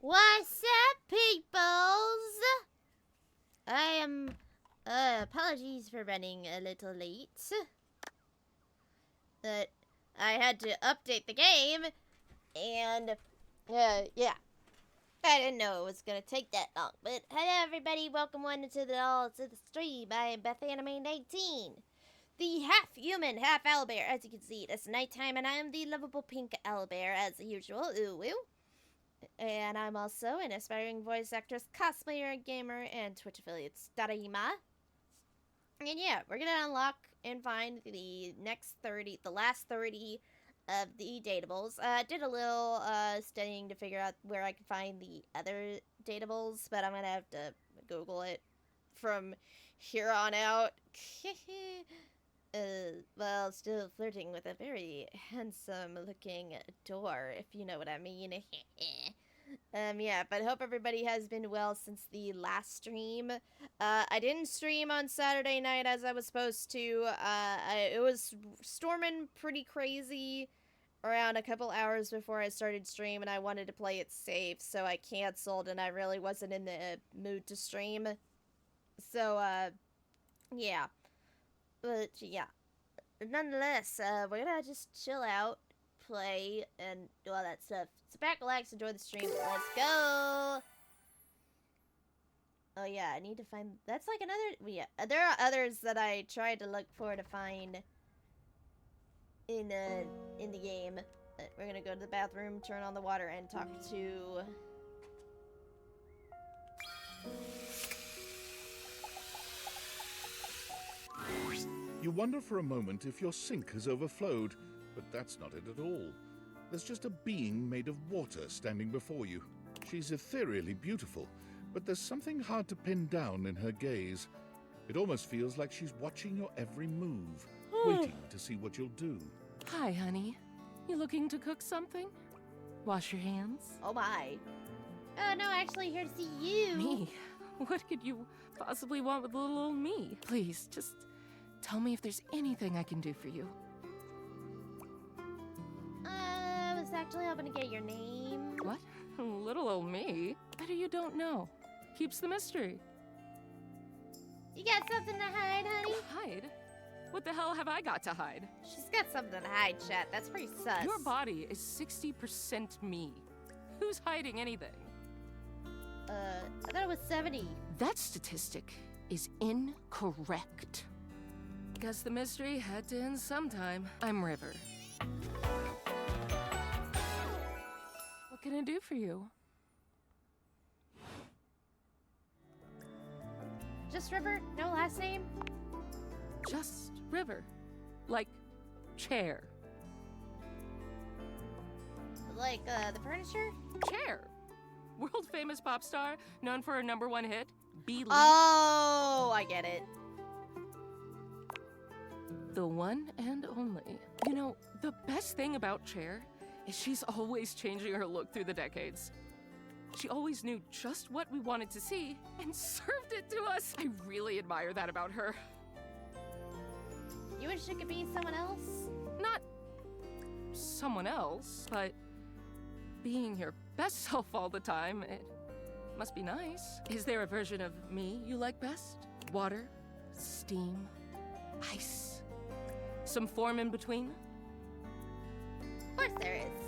What's up, peoples? I am, apologies for running a little late. But I had to update the game, and, yeah. I didn't know it was gonna take that long. But hello, everybody. Welcome to the stream. I am BethAnime19. The half-human, half-owlbear. As you can see, it's nighttime, and I am the lovable pink owlbear, as usual. Ooh, woo. And I'm also an aspiring voice actress, cosplayer, gamer, and Twitch affiliate Starima. And yeah, we're gonna unlock and find the last 30 of the datables. I did a little studying to figure out where I could find the other datables, but I'm gonna have to Google it from here on out. Well, still flirting with a very handsome-looking door, if you know what I mean. Yeah, but hope everybody has been well since the last stream. I didn't stream on Saturday night as I was supposed to. It was storming pretty crazy around a couple hours before I started stream, and I wanted to play it safe, so I canceled, and I really wasn't in the mood to stream. So, yeah. But, yeah. Nonetheless, we're gonna just chill out, play, and do all that stuff. Sit back, relax, enjoy the stream. Let's go! Oh yeah, I need to find... That's like another... Yeah, there are others that I tried to look for to find in the game. We're gonna go to the bathroom, turn on the water, and talk to... You wonder for a moment if your sink has overflowed, but that's not it at all. There's just a being made of water standing before you. She's ethereally beautiful, but there's something hard to pin down in her gaze. It almost feels like she's watching your every move, waiting to see what you'll do. Hi, honey. You looking to cook something? Wash your hands? Oh my. Oh no, actually here to see you. Me? What could you possibly want with little old me? Please, just tell me if there's anything I can do for you. I was actually hoping to get your name. What? Little old me? Better you don't know. Keeps the mystery. You got something to hide, honey? Hide? What the hell have I got to hide? She's got something to hide, chat. That's pretty sus. Your body is 60% me. Who's hiding anything? I thought it was 70. That statistic is incorrect. Guess the mystery had to end sometime. I'm River. What can I do for you? Just River? No last name? Just River. Like, chair. Like, the furniture? Chair. World famous pop star, known for her #1 hit, Be Oh, I get it. The one and only. You know, the best thing about Cher is she's always changing her look through the decades. She always knew just what we wanted to see and served it to us. I really admire that about her. You wish it could be someone else? Not someone else, but being your best self all the time, it must be nice. Is there a version of me you like best? Water, steam, ice, some form in between? Of course there is.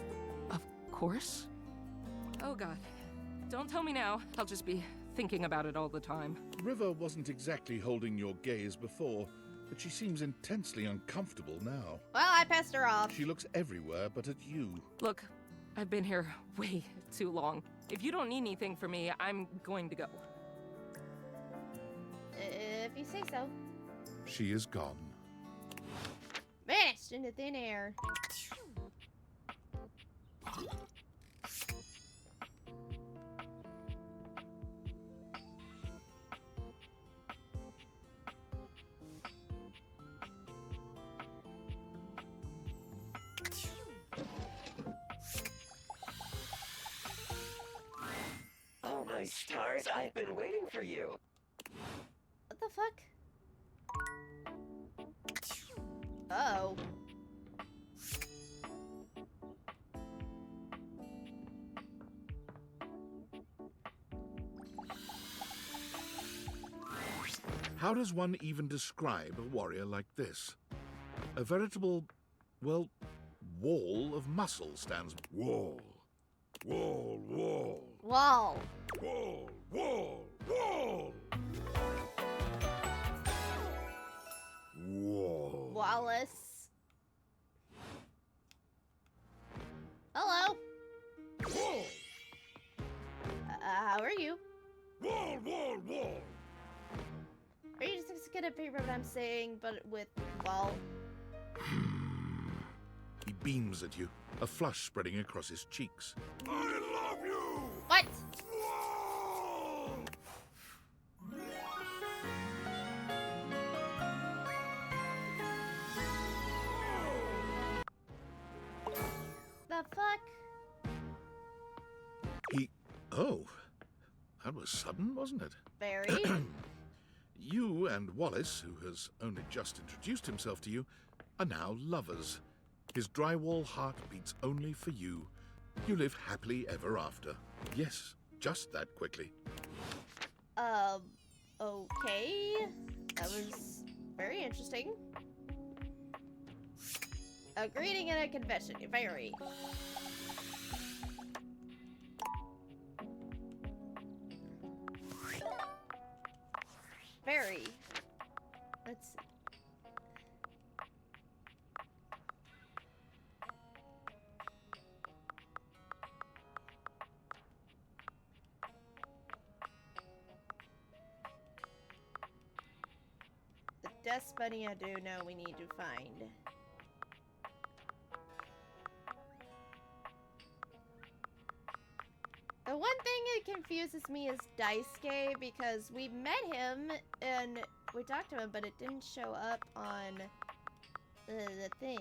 Of course. Oh God, don't tell me now. I'll just be thinking about it all the time. River wasn't exactly holding your gaze before, but she seems intensely uncomfortable now. Well, I passed her off. She looks everywhere but at you. Look, I've been here way too long. If you don't need anything from me, I'm going to go. If you say so. She is gone. Vanished into thin air. Oh my stars, I've been waiting for you. What the fuck? Uh-oh. How does one even describe a warrior like this? A veritable, well, wall of muscle stands. Wall. Wall, wall. Wall. Wall, wall, wall. Wall. Wallace. Hello. Wall. How are you? Wall, wall, wall. Are you just gonna repeat what I'm saying, but with wall? He beams at you, a flush spreading across his cheeks. I love you! What? Wall! The fuck? Oh, that was sudden, wasn't it? Very. You and Wallace, who has only just introduced himself to you, are now lovers. His drywall heart beats only for you. You live happily ever after. Yes, just that quickly. Okay. That was very interesting. A greeting and a confession. Very. Very. Let's see. The dust bunny I do know we need to find. The one thing that confuses me is Daisuke because we met him and we talked to him, but it didn't show up on the thing.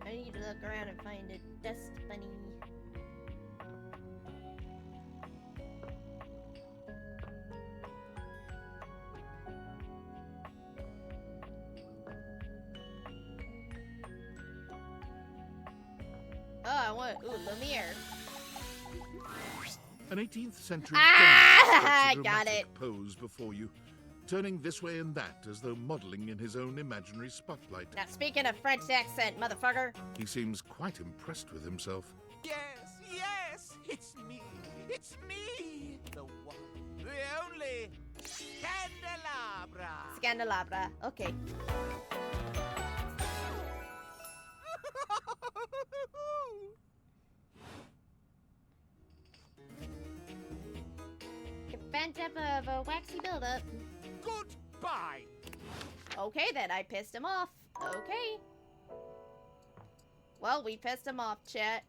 I need to look around and find a dust bunny. Oh, I want Lumiere. An 18th century Ah, dentist takes a got dramatic it. pose before you, turning this way and that as though modeling in his own imaginary spotlight. Now speaking of French accent, motherfucker. He seems quite impressed with himself. Yes, yes, it's me. It's me. The one, the only Candelabra. Scandalabra. Okay. Get bent up of a waxy buildup. Goodbye. Okay then, I pissed him off. Okay. Well, we pissed him off, chat.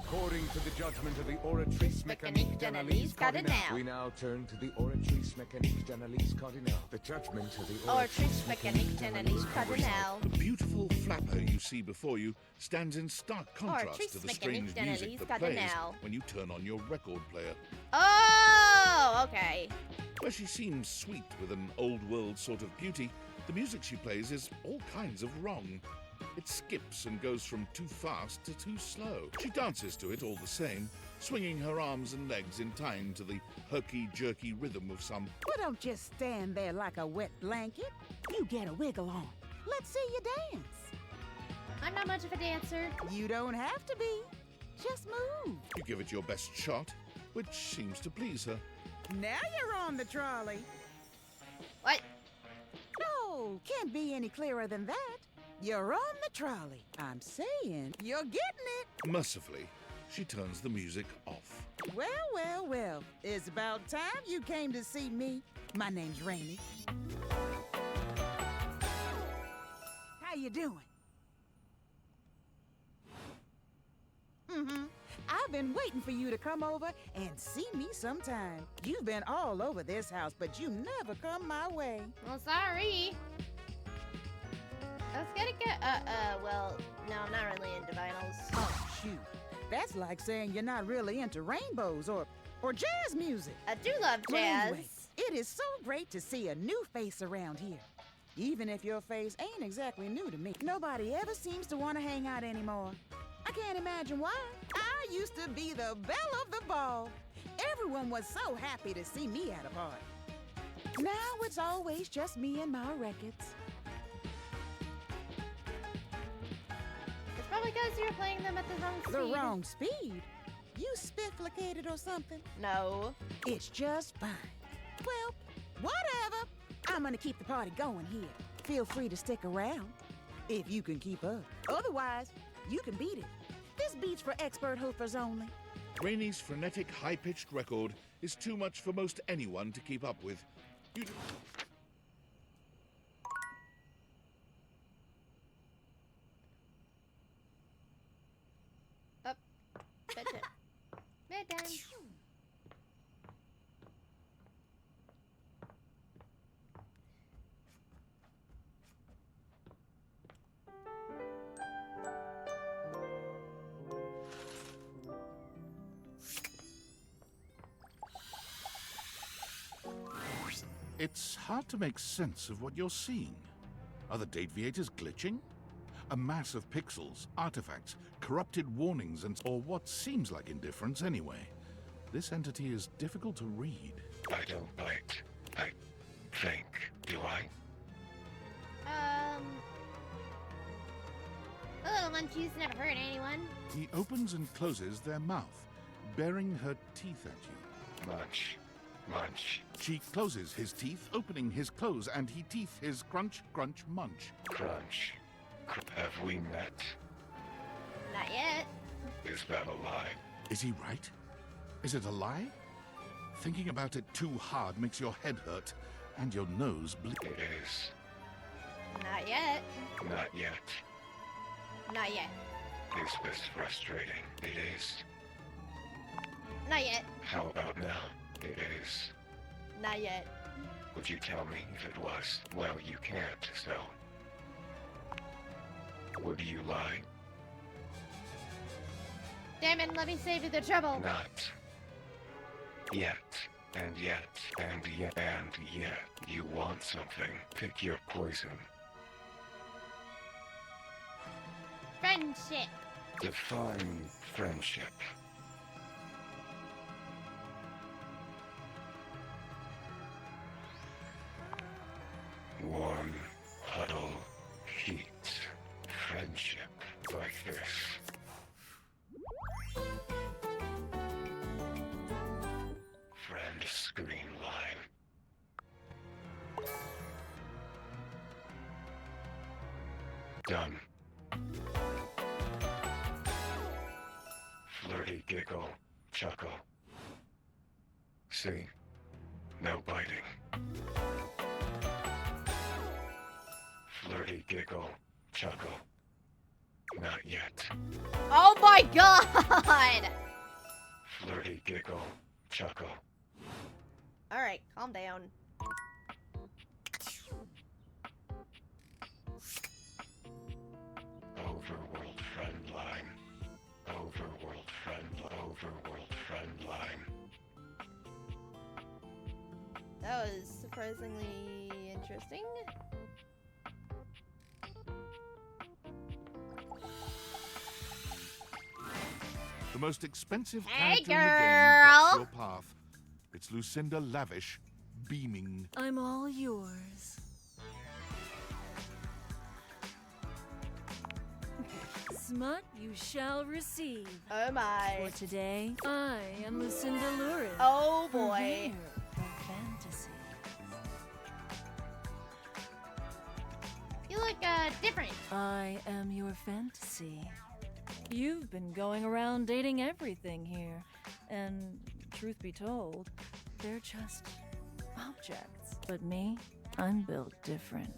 According to the judgment of the Oratrice Mécanique Mécanique d'Analyse d'Analyse Cardinale. Cardinale, we now turn to the Oratrice Mécanique d'Analyse Cardinale. The judgment of the Oratrice Mécanique d'Analyse Cardinale. The beautiful flapper you see before you stands in stark contrast Oratrice to the Mécanique strange d'Analyse music that plays Cardinale. when you turn on your record player. Oh, okay. Where she seems sweet with an old-world sort of beauty, the music she plays is all kinds of wrong. It skips and goes from too fast to too slow. She dances to it all the same, swinging her arms and legs in time to the herky-jerky rhythm of some... Well, don't just stand there like a wet blanket. You get a wiggle on. Let's see you dance. I'm not much of a dancer. You don't have to be. Just move. You give it your best shot, which seems to please her. Now you're on the trolley. What? No, can't be any clearer than that. You're on the trolley. I'm saying you're getting it. Mercifully, she turns the music off. Well, well, well. It's about time you came to see me. My name's Rainy. How you doing? I've been waiting for you to come over and see me sometime. You've been all over this house, but you never come my way. Well, sorry. I was gonna get, well, no, I'm not really into vinyls. Oh, shoot. That's like saying you're not really into rainbows or jazz music. I do love Well, jazz. anyway, it is so great to see a new face around here. Even if your face ain't exactly new to me. Nobody ever seems to want to hang out anymore. I can't imagine why. I used to be the belle of the ball. Everyone was so happy to see me at a party. Now it's always just me and my records. It's probably because you were playing them at the wrong speed. The wrong speed? You spifflicated or something? No. It's just fine. Well, whatever. I'm gonna keep the party going here. Feel free to stick around, if you can keep up. Otherwise, you can beat it. This beat's for expert hoofers only. Rainy's frenetic, high-pitched record is too much for most anyone to keep up with. You... Up. Bedtime. Bedtime. It's hard to make sense of what you're seeing. Are the date viators glitching? A mass of pixels, artifacts, corrupted warnings, and or what seems like indifference anyway. This entity is difficult to read. I don't bite. I think. Do I? The little munchies never hurt anyone. He opens and closes their mouth, baring her teeth at you. Munch. Munch. She closes his teeth, opening his close, and he teeth his crunch, crunch, munch. Crunch. Have we met? Not yet. Is that a lie? Is he right? Is it a lie? Thinking about it too hard makes your head hurt and your nose bleed. It is. Not yet. Not yet. Not yet. Is this frustrating? It is. Not yet. How about now? It is. Not yet. Would you tell me if it was? Well, you can't, so. Would you lie? Damn it, let me save you the trouble. Not. Yet. And yet. And yet. And yet. You want something. Pick your poison. Friendship. Define friendship. Warm, huddle, heat, friendship, like this. Friend screen line. Done. Flirty giggle, chuckle. See? No biting. Flirty giggle, chuckle. Not yet. Oh my god! Flirty giggle, chuckle. Alright, calm down. Overworld friend line. Overworld friend line. That was surprisingly interesting. The most expensive Hey, character in the game blocks girl. your path. It's Lucinda Lavish, beaming. I'm all yours. Smut you shall receive. Oh my. For today, I am Lucinda Lurid. Oh boy. Purveyor of fantasy. You look, different. I am your fantasy. You've been going around dating everything here, and truth be told, they're just objects. But me, I'm built different.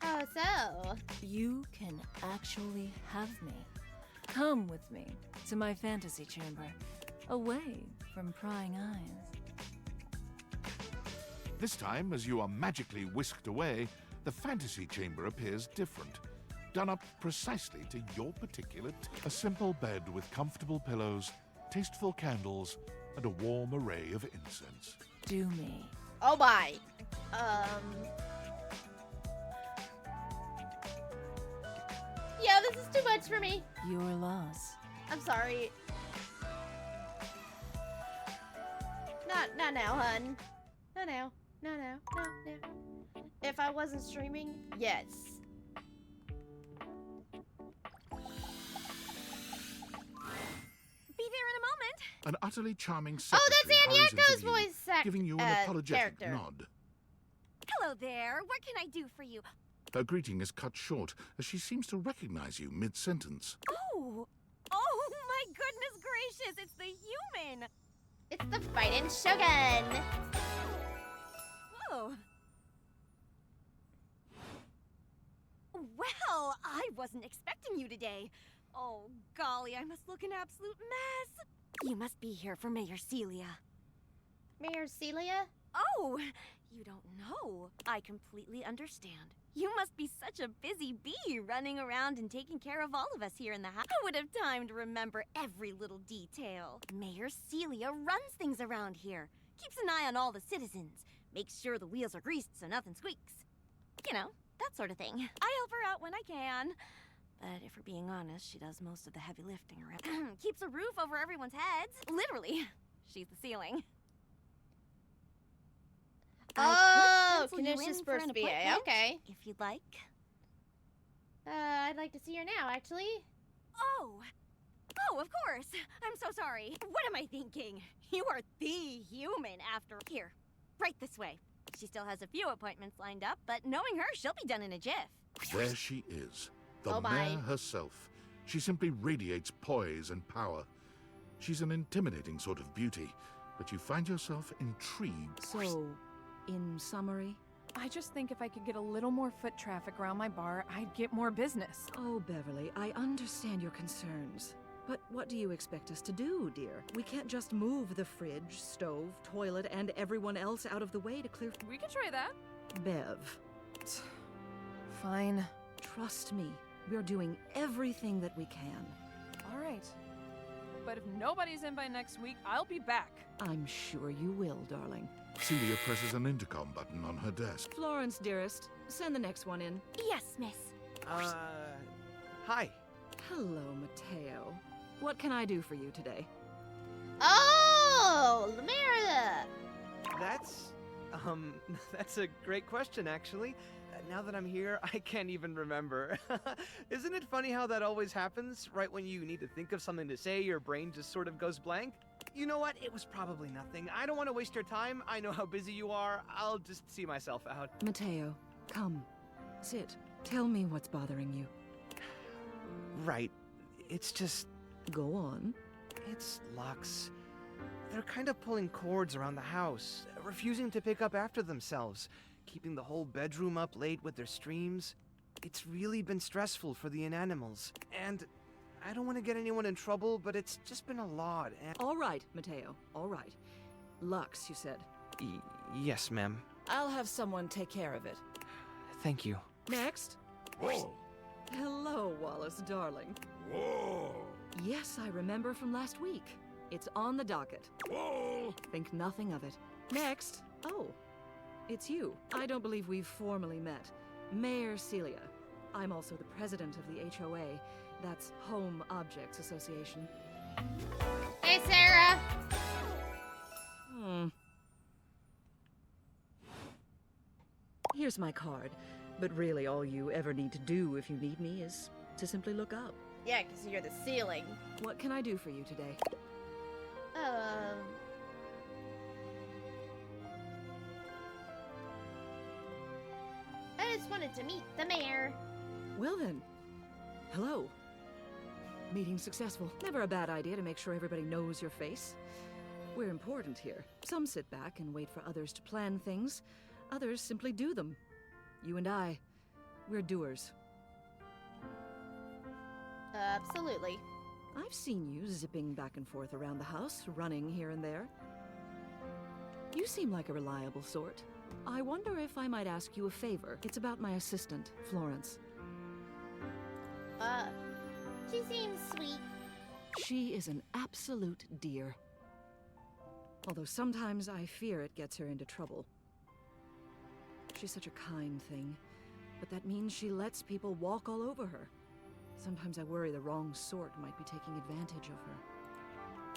Oh, so? You can actually have me. Come with me to my fantasy chamber, away from prying eyes. This time, as you are magically whisked away, the fantasy chamber appears different, done up precisely to your particular a simple bed with comfortable pillows, tasteful candles, and a warm array of incense. Do me. Oh my. Yo, this is too much for me. Your loss. I'm sorry. Not now, hun. Not now. No. If I wasn't streaming, yes. Be there in a moment. An utterly charming Oh, secretary that's Annie hurries Echo's into view, voice giving you an apologetic character. nod. Hello there. What can I do for you? Her greeting is cut short as she seems to recognize you mid-sentence. Oh my goodness gracious! It's the human. It's the fighting Shogun. Whoa. Well, I wasn't expecting you today. Oh, golly, I must look an absolute mess. You must be here for Mayor Celia. Mayor Celia? Oh, you don't know. I completely understand. You must be such a busy bee running around and taking care of all of us here in the house. I would have time to remember every little detail. Mayor Celia runs things around here. Keeps an eye on all the citizens. Makes sure the wheels are greased so nothing squeaks. You know, that sort of thing. I help her out when I can. But if we're being honest, she does most of the heavy lifting around. Keeps a roof over everyone's heads. Literally. She's the ceiling. Oh, Pencil you in Kanisha's for an first VA. appointment, Okay. If you'd like. I'd like to see her now, actually. Oh, of course. I'm so sorry. What am I thinking? You are the human after. Here, right this way. She still has a few appointments lined up, but knowing her, she'll be done in a jiff. There she is, the Oh my. mayor herself. She simply radiates poise and power. She's an intimidating sort of beauty, but you find yourself intrigued. So, in summary? I just think if I could get a little more foot traffic around my bar, I'd get more business. Oh, Beverly, I understand your concerns. But what do you expect us to do, dear? We can't just move the fridge, stove, toilet, and everyone else out of the way to clear... We could try that. Bev, Fine. trust me. We're doing everything that we can. All right. But if nobody's in by next week, I'll be back. I'm sure you will, darling. Celia presses an intercom button on her desk. Florence, dearest, send the next one in. Yes, miss. Hi. Hello, Mateo. What can I do for you today? Oh, Lamerida. That's a great question, actually. Now that I'm here, I can't even remember. Isn't it funny how that always happens? Right when you need to think of something to say, your brain just sort of goes blank? You know what? It was probably nothing. I don't want to waste your time. I know how busy you are. I'll just see myself out. Mateo, come. Sit. Tell me what's bothering you. Right. It's just... Go on. It's Lux. They're kind of pulling cords around the house, refusing to pick up after themselves, keeping the whole bedroom up late with their streams. It's really been stressful for the inanimals, and I don't want to get anyone in trouble, but it's just been a lot, and... All right, Mateo. All right. Lux, you said. Yes, ma'am. I'll have someone take care of it. Thank you. Next. Whoa! Hello, Wallace, darling. Whoa! Yes, I remember from last week. It's on the docket. Whoa! Think nothing of it. Next. Oh, it's you. I don't believe we've formally met. Mayor Celia. I'm also the president of the HOA. That's Home Objects Association. Hey, Sarah. Here's my card. But really, all you ever need to do if you need me is to simply look up. Yeah, because you're the ceiling. What can I do for you today? I just wanted to meet the mayor. Well then, hello. Meeting successful. Never a bad idea to make sure everybody knows your face. We're important here. Some sit back and wait for others to plan things. Others simply do them. You and I, we're doers. Absolutely. I've seen you zipping back and forth around the house, running here and there. You seem like a reliable sort. I wonder if I might ask you a favor. It's about my assistant, Florence. She seems sweet. She is an absolute dear. Although sometimes I fear it gets her into trouble. She's such a kind thing, but that means she lets people walk all over her. Sometimes I worry the wrong sort might be taking advantage of her.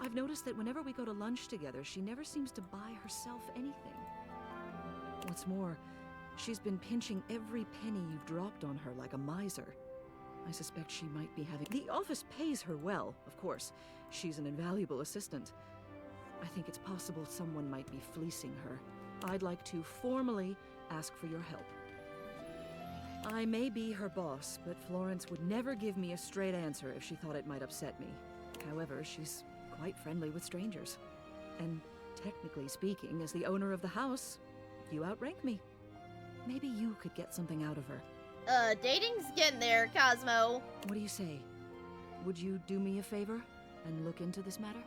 I've noticed that whenever we go to lunch together, she never seems to buy herself anything. What's more, she's been pinching every penny you've dropped on her like a miser. I suspect she might be having... The office pays her well, of course. She's an invaluable assistant. I think it's possible someone might be fleecing her. I'd like to formally ask for your help. I may be her boss, but Florence would never give me a straight answer if she thought it might upset me. However, she's quite friendly with strangers. And technically speaking, as the owner of the house, you outrank me. Maybe you could get something out of her. Dating's getting there, Cosmo. What do you say? Would you do me a favor and look into this matter?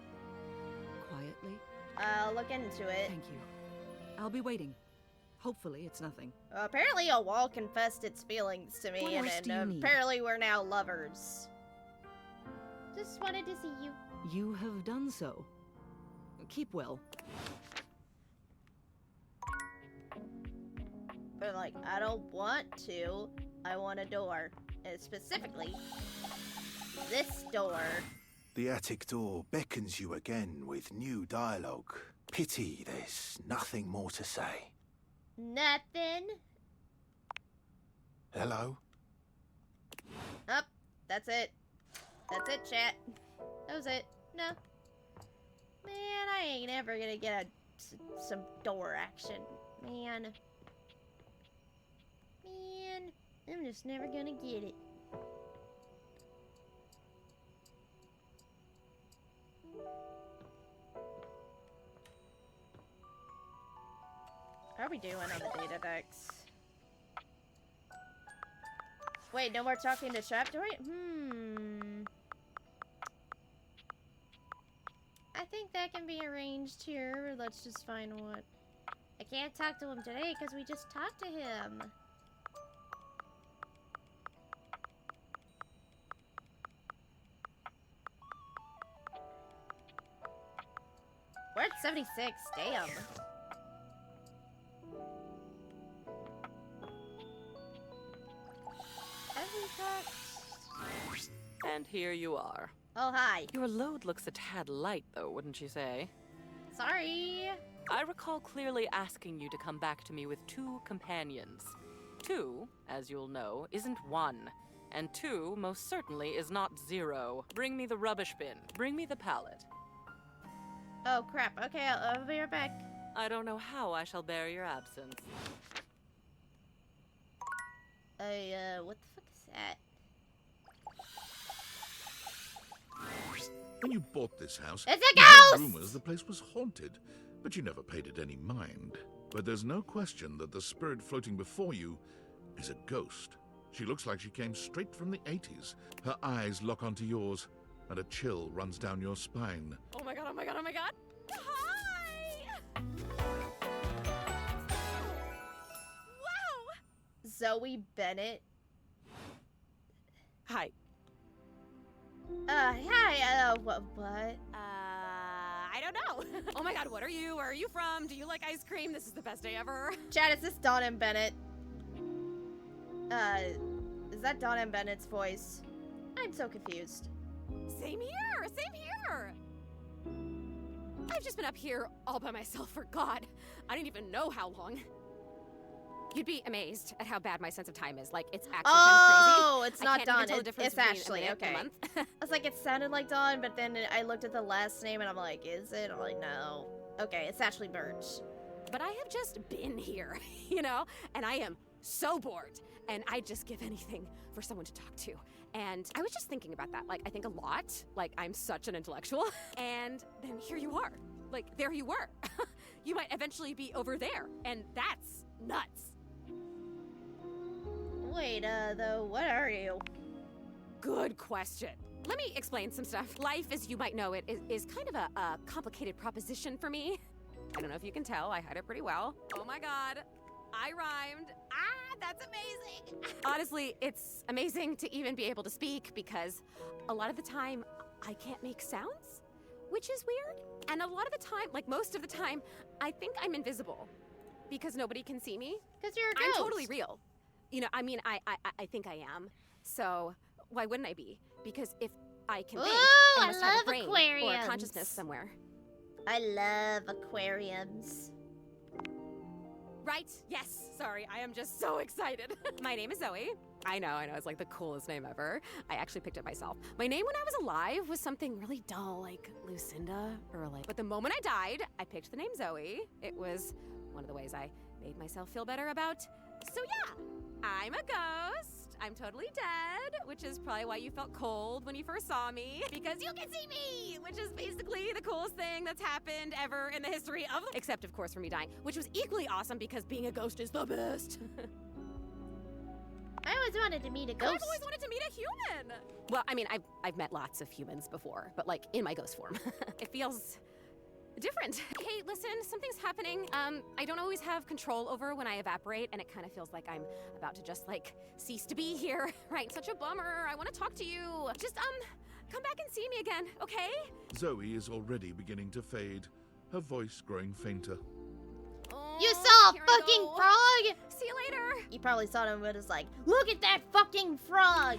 Quietly? I'll look into it. Thank you. I'll be waiting. Hopefully it's nothing. Apparently a wall confessed its feelings to me, What else do you and need? apparently we're now lovers. Just wanted to see you. You have done so. Keep well. But like, I don't want to. I want a door. And specifically, this door. The attic door beckons you again with new dialogue. Pity there's nothing more to say. Nothing. Hello? Up. That's it. That's it, chat. That was it. No. Man, I ain't ever gonna get some door action. Man. Man. I'm just never gonna get it. How are we doing on the data decks? Wait, no more talking to Trapdoor? I think that can be arranged here. Let's just find what. I can't talk to him today because we just talked to him. We're at 76. Damn. And here you are. Oh, hi. Your load looks a tad light, though, wouldn't you say? Sorry. I recall clearly asking you to come back to me with 2 companions. 2, as you'll know, isn't 1. And 2, most certainly, is not 0. Bring me the rubbish bin. Bring me the pallet. Oh, crap. Okay, I'll be right back. I don't know how I shall bear your absence. What the fuck is that? When you bought this house, It's a you heard ghost! rumors the place was haunted, but you never paid it any mind. But there's no question that the spirit floating before you is a ghost. She looks like she came straight from the 80s. Her eyes lock onto yours, and a chill runs down your spine. Oh my god, oh my god, oh my god! Hi! Wow! Zoe Bennett. Hi. Hi, what? I don't know. Oh my god, what are you? Where are you from? Do you like ice cream? This is the best day ever. Chad, is this Dawn and Bennett? Is that Dawn and Bennett's voice? I'm so confused. Same here, same here. I've just been up here all by myself for God, I didn't even know how long. You'd be amazed at how bad my sense of time is. Like, it's actually kind of crazy. Oh, it's not I can't Dawn. even tell the difference It's between Ashley. a minute and Okay. a month. I was like, it sounded like Dawn, but then I looked at the last name and I'm like, is it? I'm like, no. Okay, it's Ashley Birch. But I have just been here, you know? And I am so bored. And I'd just give anything for someone to talk to. And I was just thinking about that. Like, I think a lot. Like, I'm such an intellectual. And then here you are. Like, there you were. You might eventually be over there. And that's nuts. Wait, though, what are you? Good question. let me explain some stuff. Life, as you might know it, is kind of a complicated proposition for me. I don't know if you can tell, I hide it pretty well. Oh my god, I rhymed. Ah, that's amazing. Honestly, it's amazing to even be able to speak because a lot of the time, I can't make sounds, which is weird. And a lot of the time, like most of the time, I think I'm invisible because nobody can see me. Because you're a ghost. I'm totally real. You know, I mean, I think I am. So why wouldn't I be? Because if I can think, I must have a brain or a consciousness somewhere. I love aquariums. Right? Yes. Sorry, I am just so excited. My name is Zoe. I know, it's like the coolest name ever. I actually picked it myself. My name when I was alive was something really dull, like Lucinda or like. But the moment I died, I picked the name Zoe. It was one of the ways I made myself feel better about. So yeah, I'm a ghost. I'm totally dead, which is probably why you felt cold when you first saw me, because you can see me, which is basically the coolest thing that's happened ever in the history of, except of course for me dying, which was equally awesome because being a ghost is the best. I always wanted to meet a ghost. I've always wanted to meet a human. Well, I mean, I've met lots of humans before, but like in my ghost form. It feels different. Hey, listen, something's happening. I don't always have control over when I evaporate, and it kind of feels like I'm about to just like cease to be here. Right? Such a bummer. I want to talk to you. Just come back and see me again, okay? Zoe is already beginning to fade, her voice growing fainter. You saw a here I fucking go. frog? See you later. You probably saw him, but it's like, look at that fucking frog.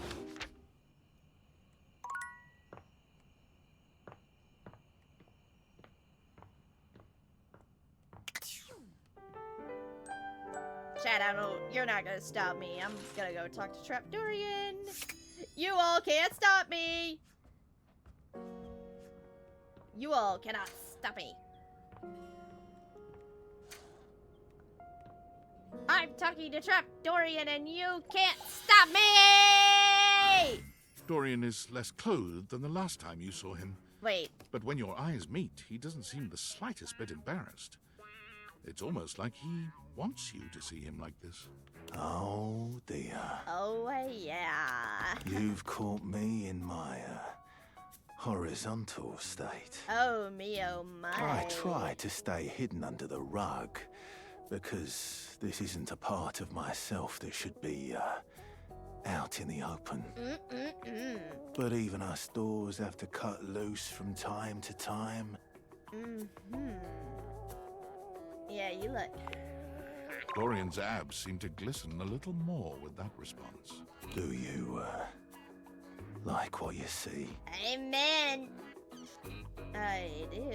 Chad, you're not gonna stop me. I'm gonna go talk to Trapdorian. You all can't stop me. You all cannot stop me. I'm talking to Trapdorian and you can't stop me! Dorian is less clothed than the last time you saw him. Wait. But when your eyes meet, he doesn't seem the slightest bit embarrassed. It's almost like he wants you to see him like this. Oh dear. Oh, yeah. You've caught me in my horizontal state. Oh, me, oh, my. I try to stay hidden under the rug because this isn't a part of myself that should be out in the open. But even us doors have to cut loose from time to time. Yeah, you look. Dorian's abs seem to glisten a little more with that response. Do you like what you see? Amen. I do.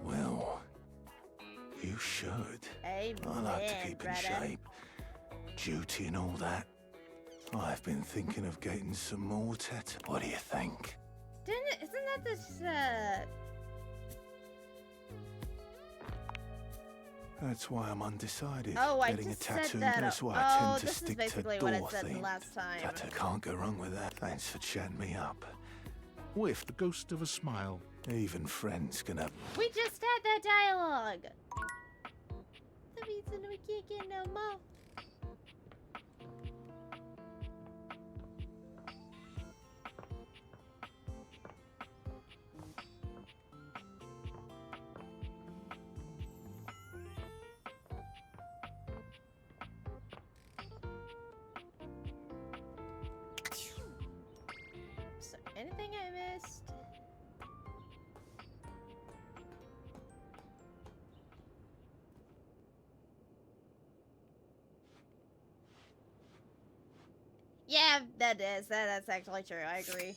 Well, you should. Amen, I like to keep in brother. shape. Duty and all that. I've been thinking of getting some more tattoos. What do you think? Isn't that this, That's why I'm undecided. Oh, I Getting just a tattoo. said that. That's why I Oh, tend to this is stick basically to what door I said the themed last time. tattoo. Can't go wrong with that. Thanks for chatting me up. With the ghost of a smile. Even friends can have. We just had that dialogue. The reason we can't get no more. So, anything I missed? Yeah, that's actually true. I agree.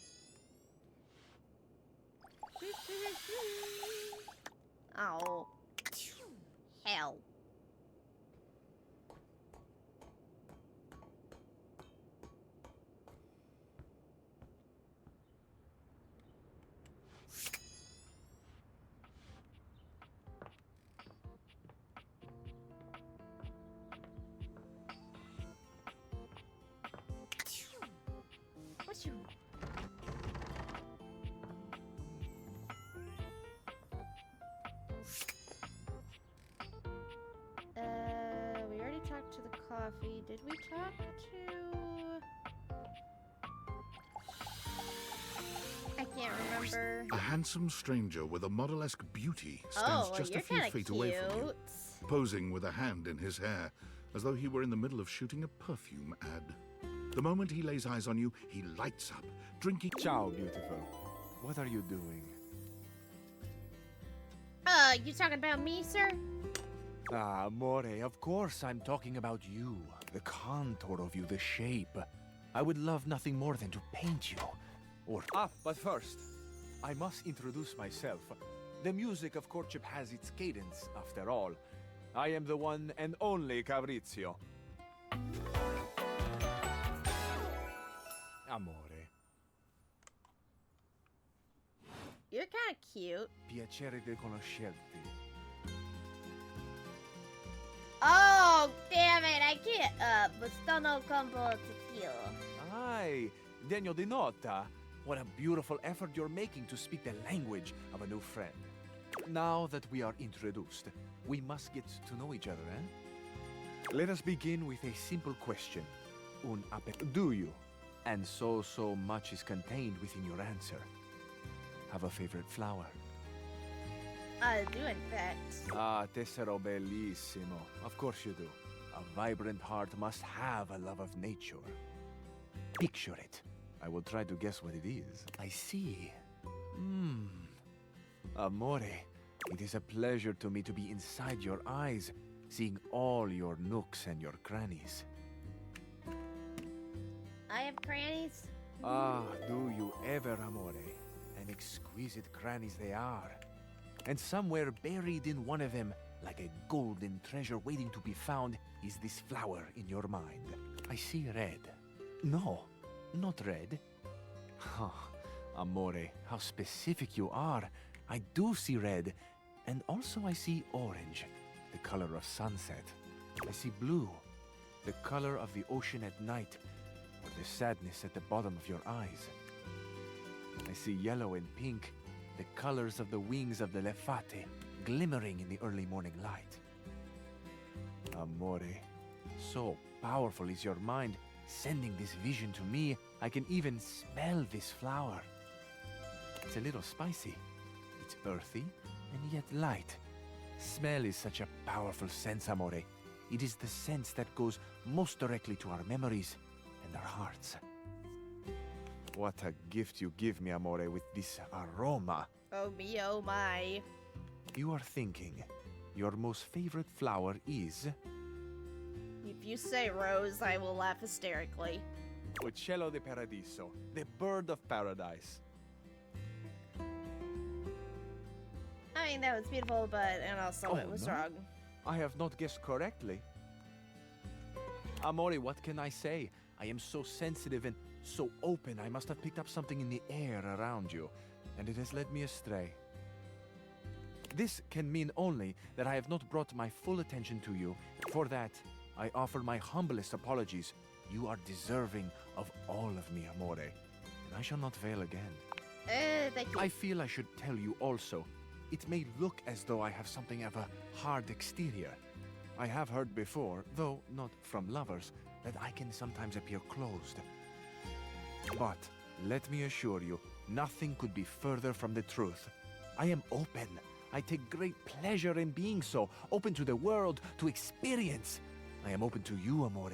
Oh. Hell. What's you? We already talked to the coffee. Did we talk to... remember. A handsome stranger with a model-esque beauty stands Oh, just you're a few kind of feet cute. away from you, posing with a hand in his hair, as though he were in the middle of shooting a perfume ad. The moment he lays eyes on you, he lights up, drinking... Ciao, beautiful. What are you doing? You talking about me, sir? Ah, Amore, of course I'm talking about you. The contour of you, the shape. I would love nothing more than to paint you. Or... Ah, but first, I must introduce myself. The music of courtship has its cadence, after all. I am the one and only Fabrizio. Amore. You're kind of cute. Piacere di conoscerti. Oh, damn it, I can't, but sto no combo tequila. Aye, degno di nota. What a beautiful effort you're making to speak the language of a new friend. Now that we are introduced, we must get to know each other, eh? Let us begin with a simple question. Do you? And so much is contained within your answer. Have a favorite flower? I do, in fact. Ah, tessero bellissimo. Of course you do. A vibrant heart must have a love of nature. Picture it. I will try to guess what it is. I see. Amore, it is a pleasure to me to be inside your eyes, seeing all your nooks and your crannies. I have crannies. Ah, do you ever, Amore? And exquisite crannies they are. And somewhere buried in one of them, like a golden treasure waiting to be found, is this flower in your mind. I see red. No, not red. Oh, Amore, how specific you are. I do see red, and also I see orange, the color of sunset. I see blue, the color of the ocean at night, or the sadness at the bottom of your eyes. I see yellow and pink, the colors of the wings of the lefate, glimmering in the early morning light. Amore, so powerful is your mind, sending this vision to me. I can even smell this flower. It's a little spicy. It's earthy and yet light. Smell is such a powerful sense, Amore. It is the sense that goes most directly to our memories and our hearts. What a gift you give me, Amore, with this aroma. Oh me, oh my. You are thinking your most favorite flower is... If you say rose, I will laugh hysterically. Uccello di Paradiso, the bird of paradise. I mean, that was beautiful, but, and also it was wrong. I have not guessed correctly. Amore, what can I say? I am so sensitive and so open. I must have picked up something in the air around you, and it has led me astray. This can mean only that I have not brought my full attention to you. For that, I offer my humblest apologies. You are deserving of all of me, Amore, and I shall not fail again. Thank you. I feel I should tell you also. It may look as though I have something of a hard exterior. I have heard before, though not from lovers, that I can sometimes appear closed. But let me assure you, nothing could be further from the truth. I am open. I take great pleasure in being so, open to the world, to experience. I am open to you, Amore.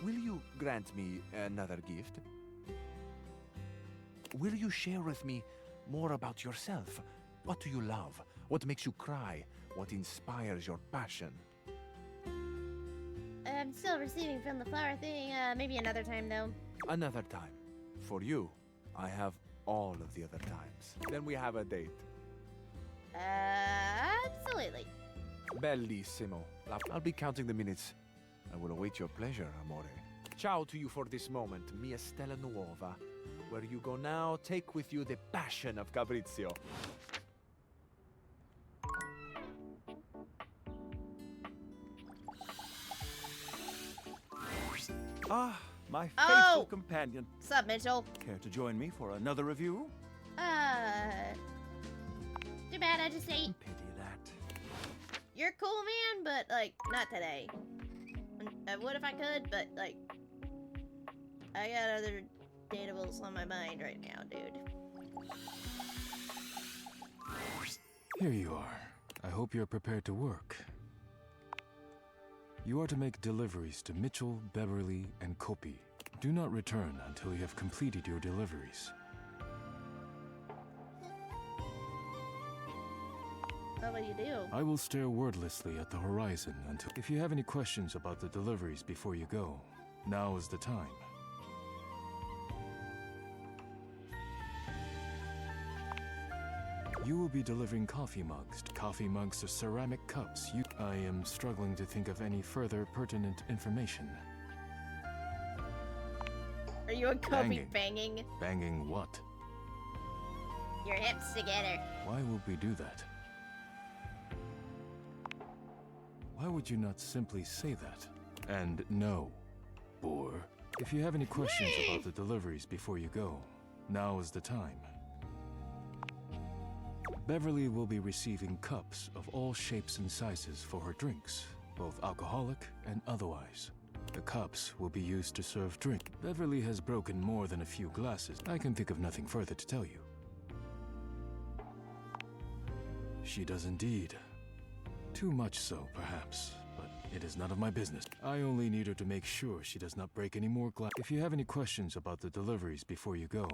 Will you grant me another gift? Will you share with me more about yourself? What do you love? What makes you cry? What inspires your passion? I'm still receiving from the flower thing. Maybe another time, though. Another time. For you, I have all of the other times. Then we have a date. Absolutely. Bellissimo. I'll be counting the minutes. I will await your pleasure, Amore. Ciao to you for this moment, mia stella nuova. Where you go now, take with you the passion of Fabrizio. Ah, my faithful Oh! companion. Sup, Mitchell? Care to join me for another review? Too bad I just ate. Pity that. You're cool, man, but, like, not today. I would if I could, but, like, I got other updatables on my mind right now, dude. Here you are. I hope you're prepared to work. You are to make deliveries to Mitchell, Beverly, and Kopi. Do not return until you have completed your deliveries. What will you do? I will stare wordlessly at the horizon until... If you have any questions about the deliveries before you go, now is the time. You will be delivering coffee mugs. Coffee mugs are ceramic cups. I am struggling to think of any further pertinent information. Are you a Kopi banging? Banging what? Your hips together. Why would we do that? Why would you not simply say that? And no, boor. If you have any questions about the deliveries before you go, now is the time. Beverly will be receiving cups of all shapes and sizes for her drinks, both alcoholic and otherwise. The cups will be used to serve drink. Beverly has broken more than a few glasses. I can think of nothing further to tell you. She does indeed. Too much so, perhaps, but it is none of my business. I only need her to make sure she does not break any more glass. If you have any questions about the deliveries before you go,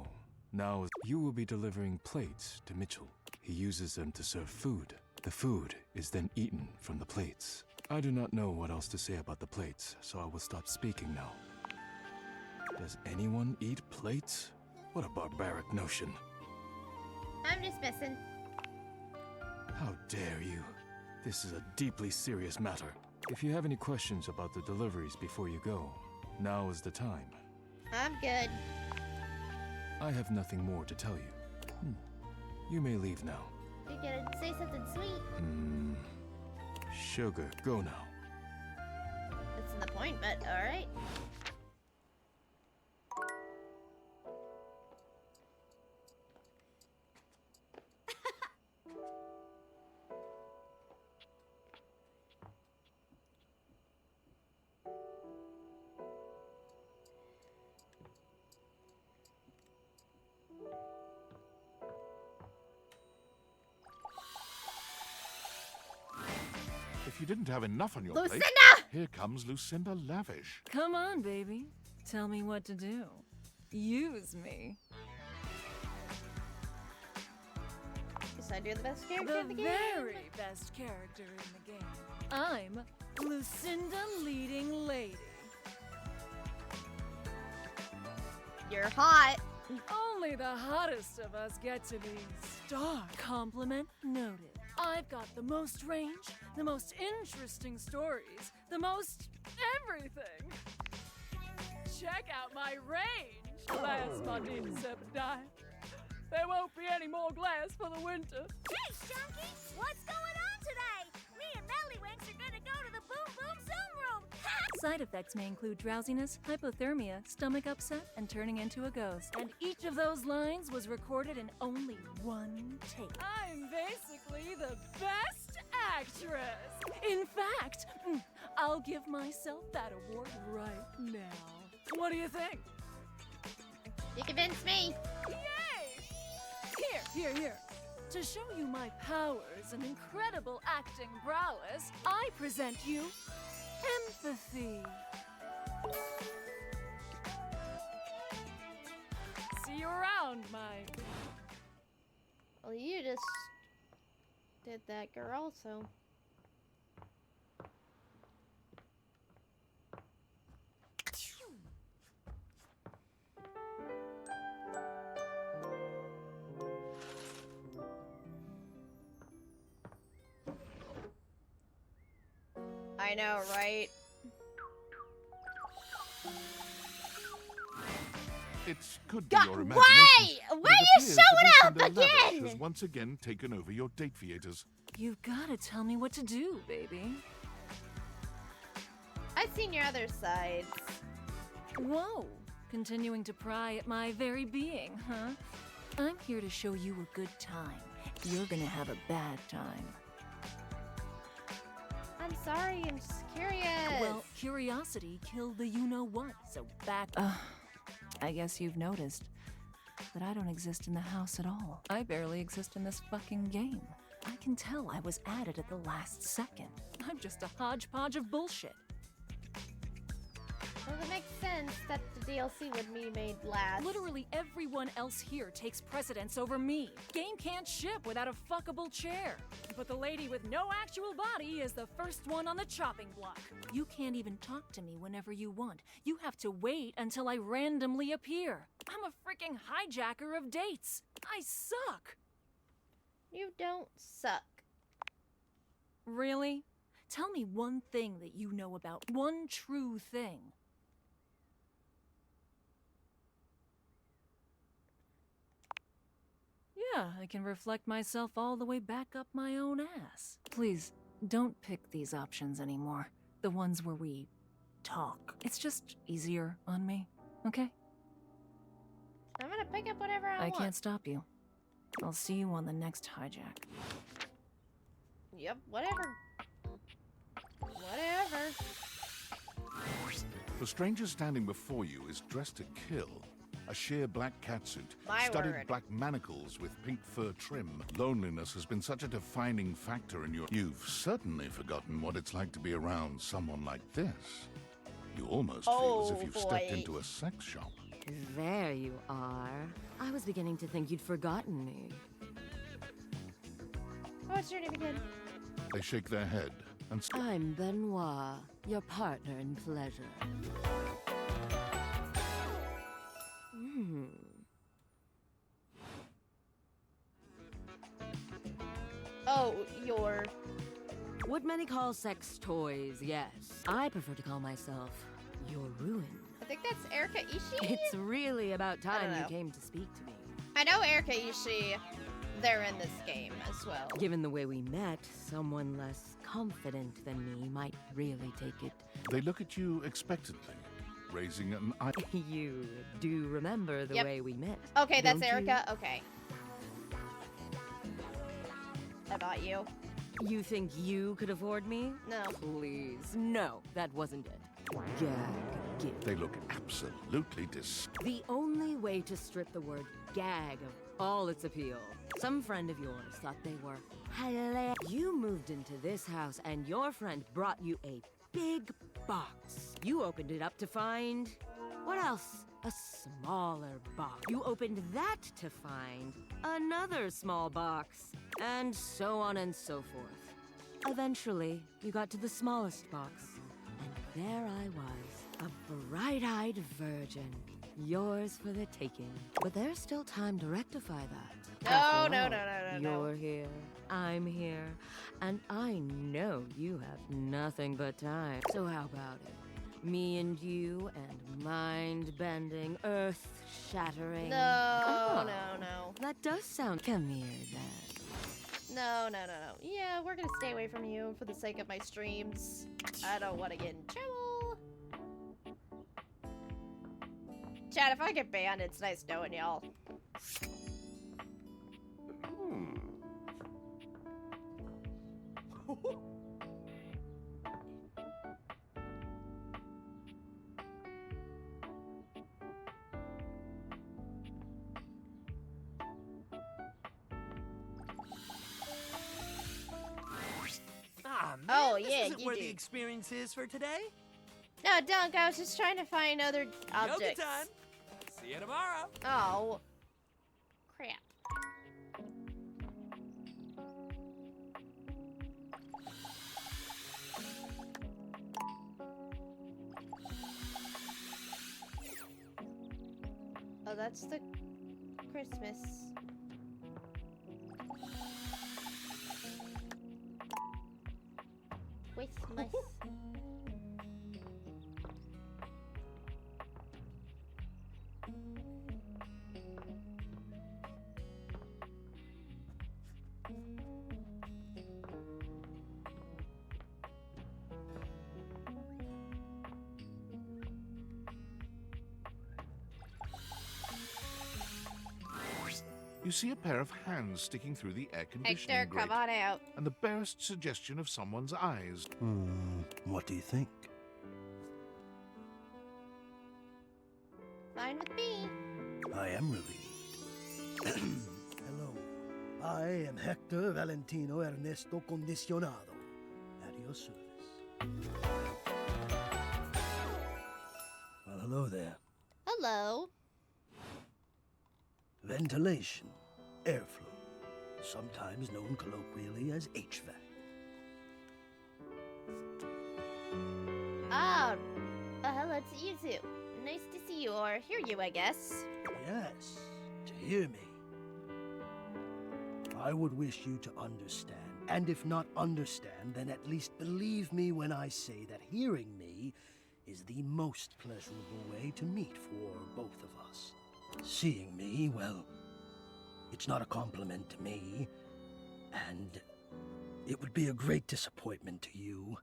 now you will be delivering plates to Mitchell. He uses them to serve food. The food is then eaten from the plates. I do not know what else to say about the plates, so I will stop speaking now. Does anyone eat plates? What a barbaric notion. I'm just messing. How dare you? This is a deeply serious matter. If you have any questions about the deliveries before you go, now is the time. I'm good. I have nothing more to tell you. You may leave now. You gotta say something sweet. Sugar, go now. That's the point, but alright. If you didn't have enough on your Lucinda! plate, here comes Lucinda Lavish. Come on, baby. Tell me what to do. Use me. Guess I do the best character in the game. The very best character in the game. I'm Lucinda Leading Lady. You're hot. Only the hottest of us get to be star. Compliment noted. I've got the most range, the most interesting stories, the most everything. Check out my range, glass Martini 79. There won't be any more glass for the winter. Hey, Chunky! What's going on today? Me and Mellywinks are gonna go to the Boom Boom Zoom Room! Side effects may include drowsiness, hypothermia, stomach upset, and turning into a ghost. And each of those lines was recorded in only one take. I'm basically the best actress! In fact, I'll give myself that award right now. What do you think? You convinced me. Yay! Here. To show you my powers and incredible acting prowess, I present you empathy. See you around, my... Well, you just did that, girl, so... I know, right? It's could be your imagination. Why? Why but are it you appears showing that up Lucinda Lavish again? has once again taken over your date theaters. You've gotta tell me what to do, baby. I've seen your other sides. Whoa! Continuing to pry at my very being, huh? I'm here to show you a good time. You're gonna have a bad time. I'm sorry, I'm just curious. Well, curiosity killed the you-know-what, so back... I guess you've noticed that I don't exist in the house at all. I barely exist in this fucking game. I can tell I was added at the last second. I'm just a hodgepodge of bullshit. Well, it makes sense that the DLC would be made last. Literally everyone else here takes precedence over me. Game can't ship without a fuckable chair. But the lady with no actual body is the first one on the chopping block. You can't even talk to me whenever you want. You have to wait until I randomly appear. I'm a freaking hijacker of dates. I suck. You don't suck. Really? Tell me one thing that you know about one true thing. Yeah, I can reflect myself all the way back up my own ass. Please, don't pick these options anymore. The ones where we talk. It's just easier on me, okay? I'm gonna pick up whatever I want. I can't stop you. I'll see you on the next hijack. Yep, whatever. Whatever. The stranger standing before you is dressed to kill. A sheer black catsuit, My studded word. black manacles with pink fur trim. Loneliness has been such a defining factor in your... You've certainly forgotten what it's like to be around someone like this. You almost feel as if you've stepped into a sex shop. There you are. I was beginning to think you'd forgotten me. What's your name again? They shake their head and... I'm Benoit, your partner in pleasure. Oh, your... What many call sex toys, yes. I prefer to call myself your ruin. I think that's Erika Ishii? It's really about time you know. came to speak to me. I know Erika Ishii. They're in this game as well. Given the way we met, someone less confident than me might really take it. They look at you expectantly, raising an eye... You do remember the Yep. way we met. Okay, that's don't you? Erika. Okay. About you. You think you could afford me? No. Please. No, that wasn't it. Gag gift. They look absolutely The only way to strip the word gag of all its appeal. Some friend of yours thought they were hilarious. You moved into this house and your friend brought you a big box. You opened it up to find... what else? A smaller box. You opened that to find another small box. And so on and so forth. Eventually, you got to the smallest box. And there I was, a bright-eyed virgin. Yours for the taking. But there's still time to rectify that. No, After no, all, no, no, no, no. You're here, I'm here, and I know you have nothing but time. So how about it? Me and you and mind-bending, earth-shattering. No, Oh, no, no. That does sound... Come here, then. No, no, no, no. Yeah, we're gonna stay away from you for the sake of my streams. I don't want to get in trouble. Chad, if I get banned, it's nice knowing y'all. Ah, man, Oh, this yeah, isn't you where do. the experience is for today. No, Dunk, I was just trying to find other objects. Yoga time. See you tomorrow. Oh. Crap. Oh, that's the Christmas. Christmas. You see a pair of hands sticking through the air conditioning Hector, grate, come on out. and the barest suggestion of someone's eyes. What do you think? fine with me. I am relieved. Hello. I am Hector Valentino Ernesto Condicionado. At your service. Well, hello there. Hello. Ventilation. Airflow. Sometimes known colloquially as HVAC. Ah, hello to you too. Nice to see you, or hear you, I guess. Yes, to hear me. I would wish you to understand, and if not understand, then at least believe me when I say that hearing me is the most pleasurable way to meet for both of us. Seeing me, well, it's not a compliment to me, and it would be a great disappointment to you.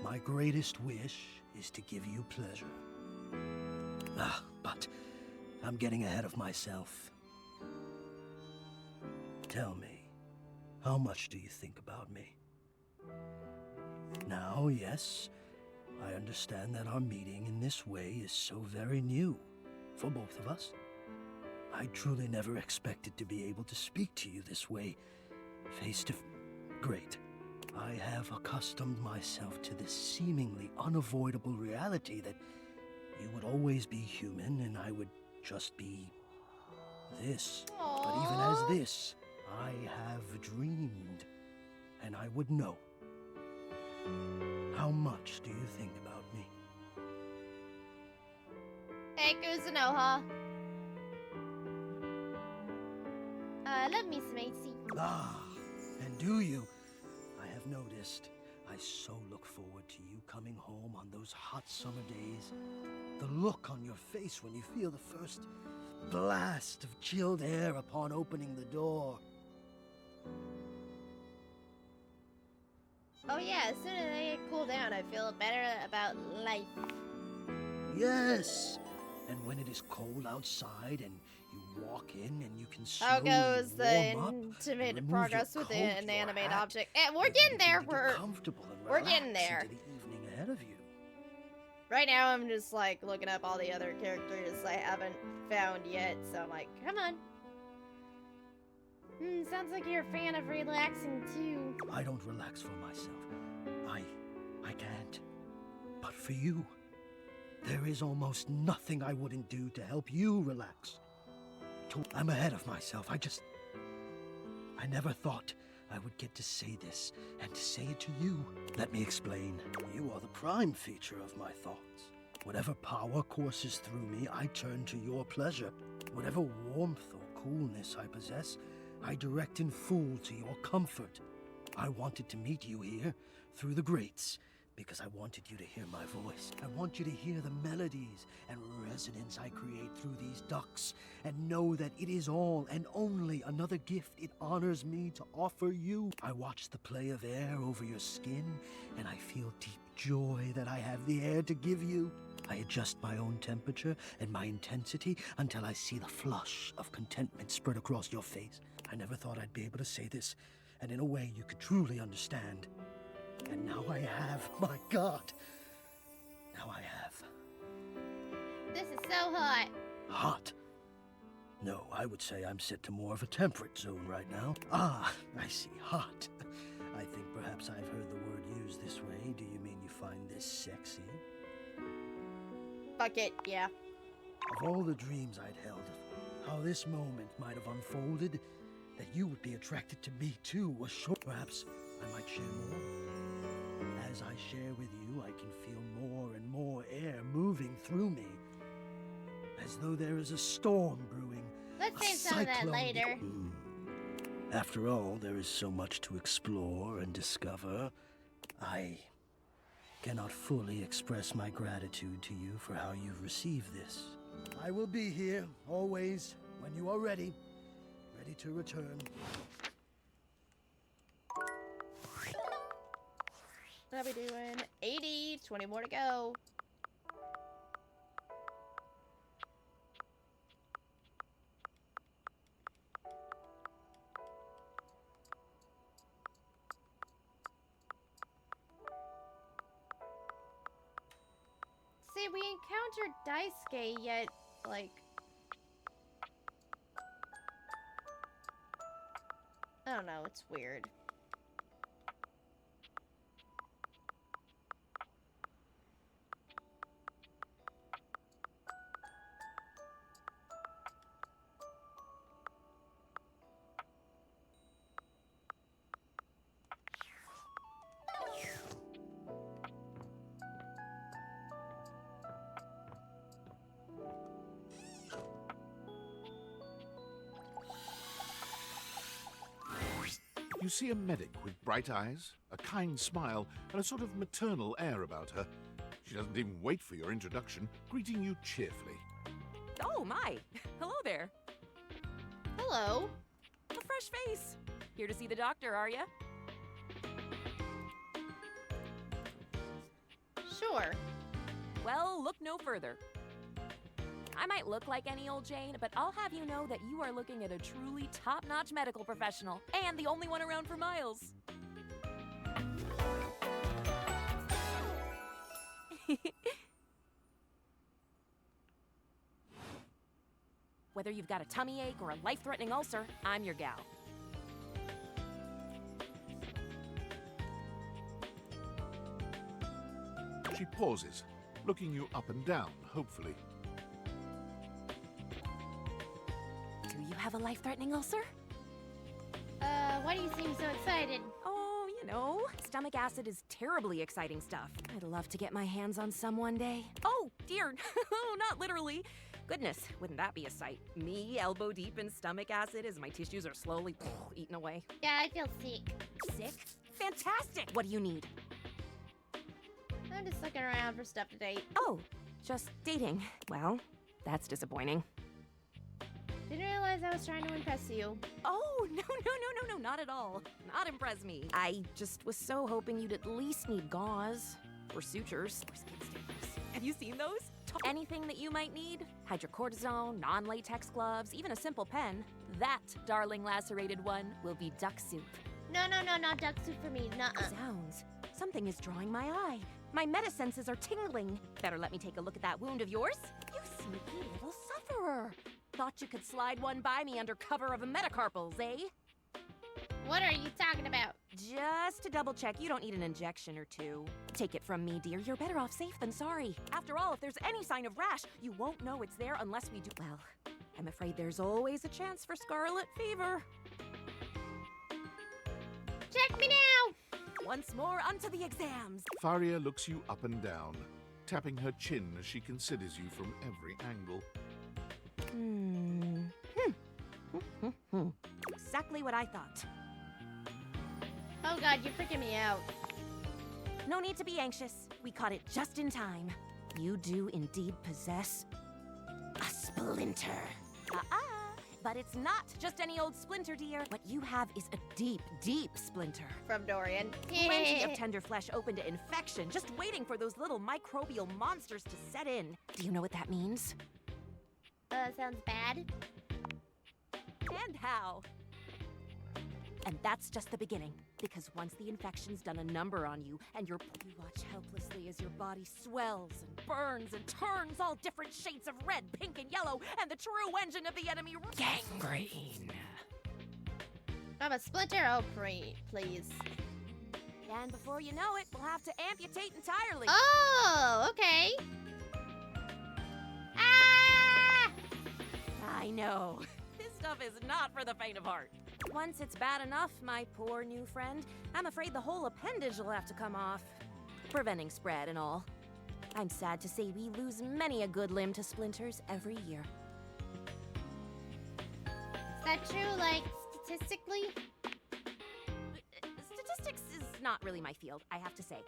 My greatest wish is to give you pleasure. But I'm getting ahead of myself. Tell me, how much do you think about me? Now, yes, I understand that our meeting in this way is so very new for both of us. I truly never expected to be able to speak to you this way, face to face. Great. I have accustomed myself to this seemingly unavoidable reality that you would always be human and I would just be this. Aww. But even as this, I have dreamed, and I would know. How much do you think about me? Hey, Kuzunoha. Love me some AC. Ah, and do you? I have noticed. I so look forward to you coming home on those hot summer days. The look on your face when you feel the first blast of chilled air upon opening the door. Oh yeah, as soon as I get cooled down, I feel better about life. Yes! And when it is cold outside and you walk in and you can How slowly goes the warm up, intimate remove progress your with the coat, your inanimate hat, object? We're getting there. We're comfortable and we're getting relax there. into the evening ahead of you. Right now, I'm just like looking up all the other characters I haven't found yet. So I'm like, come on. Sounds like you're a fan of relaxing too. I don't relax for myself. I can't. But for you, there is almost nothing I wouldn't do to help you relax. I'm ahead of myself. I never thought I would get to say this and to say it to you. Let me explain. You are the prime feature of my thoughts. Whatever power courses through me, I turn to your pleasure. Whatever warmth or coolness I possess, I direct in full to your comfort. I wanted to meet you here through the grates because I wanted you to hear my voice. I want you to hear the melodies and resonance I create through these ducts and know that it is all and only another gift it honors me to offer you. I watch the play of air over your skin and I feel deep joy that I have the air to give you. I adjust my own temperature and my intensity until I see the flush of contentment spread across your face. I never thought I'd be able to say this, and in a way you could truly understand. And now I have, my God. Now I have. This is so hot. Hot? No, I would say I'm set to more of a temperate zone right now. Ah, I see, hot. I think perhaps I've heard the word used this way. Do you mean you find this sexy? Fuck it, yeah. Of all the dreams I'd held of how this moment might have unfolded, that you would be attracted to me too was sure. Perhaps I might share more. As I share with you, I can feel more and more air moving through me, as though there is a storm brewing. Let's save some of that later. After all, there is so much to explore and discover. I cannot fully express my gratitude to you for how you've received this. I will be here, always, when you are ready to return. How we doing? 80, 20 more to go. See, we encountered encountered Daisuke yet, like... I don't know, it's weird. You see a medic with bright eyes, a kind smile, and a sort of maternal air about her. She doesn't even wait for your introduction, greeting you cheerfully. Oh, my. Hello there. Hello. A fresh face. Here to see the doctor, are ya? Sure. Well, look no further. I might look like any old Jane, but I'll have you know that you are looking at a truly top-notch medical professional, and the only one around for miles. Whether you've got a tummy ache or a life-threatening ulcer, I'm your gal. She pauses, looking you up and down, hopefully. Do you have a life-threatening ulcer? Why do you seem so excited? Oh, you know, stomach acid is terribly exciting stuff. I'd love to get my hands on some one day. Oh, dear. Oh, not literally. Goodness, wouldn't that be a sight? Me, elbow deep in stomach acid as my tissues are slowly eaten away. Yeah, I feel sick. Sick? Fantastic! What do you need? I'm just looking around for stuff to date. Oh, just dating. Well, that's disappointing. Didn't realize I was trying to impress you. Oh, no, not at all. Not impress me. I just was so hoping you'd at least need gauze or sutures or skin staples. Have you seen those? Anything that you might need? Hydrocortisone, non-latex gloves, even a simple pen. That, darling lacerated one, will be duck soup. No, not duck soup for me. Nuh-uh. Zounds. Something is drawing my eye. My metasenses are tingling. Better let me take a look at that wound of yours. You sneaky little sufferer. Thought you could slide one by me under cover of a metacarpals, eh? What are you talking about? Just to double check, you don't need an injection or two. Take it from me, dear. You're better off safe than sorry. After all, if there's any sign of rash, you won't know it's there unless we do. Well, I'm afraid there's always a chance for scarlet fever. Check me now! Once more, onto the exams. Faria looks you up and down, tapping her chin as she considers you from every angle. Exactly what I thought. Oh god, you're freaking me out. No need to be anxious. We caught it just in time. You do indeed possess a splinter. But it's not just any old splinter, dear. What you have is a deep, deep splinter. From Dorian. Plenty of tender flesh open to infection, just waiting for those little microbial monsters to set in. Do you know what that means? Sounds bad. And how? And that's just the beginning, because once the infection's done a number on you, and you watch helplessly as your body swells and burns and turns all different shades of red, pink, and yellow, and the true engine of the enemy... Gangrene. I'm a splinter? Oh, please. And before you know it, we'll have to amputate entirely. Oh, okay. Ah! I know. This stuff is not for the faint of heart. Once it's bad enough, my poor new friend, I'm afraid the whole appendage will have to come off. Preventing spread and all. I'm sad to say we lose many a good limb to splinters every year. Is that true, like, statistically? Statistics is not really my field, I have to say.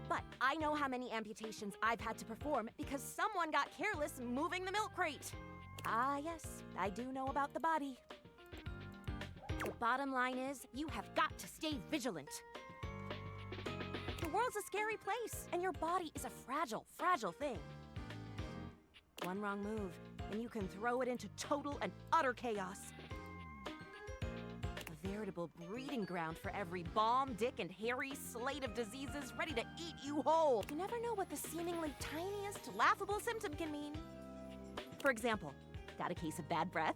But I know how many amputations I've had to perform because someone got careless moving the milk crate. Ah, yes, I do know about the body. The bottom line is, you have got to stay vigilant. The world's a scary place, and your body is a fragile, fragile thing. One wrong move, and you can throw it into total and utter chaos. veritable breeding ground for every bomb, dick, and hairy slate of diseases ready to eat you whole. You never know what the seemingly tiniest, laughable symptom can mean. For example, got a case of bad breath?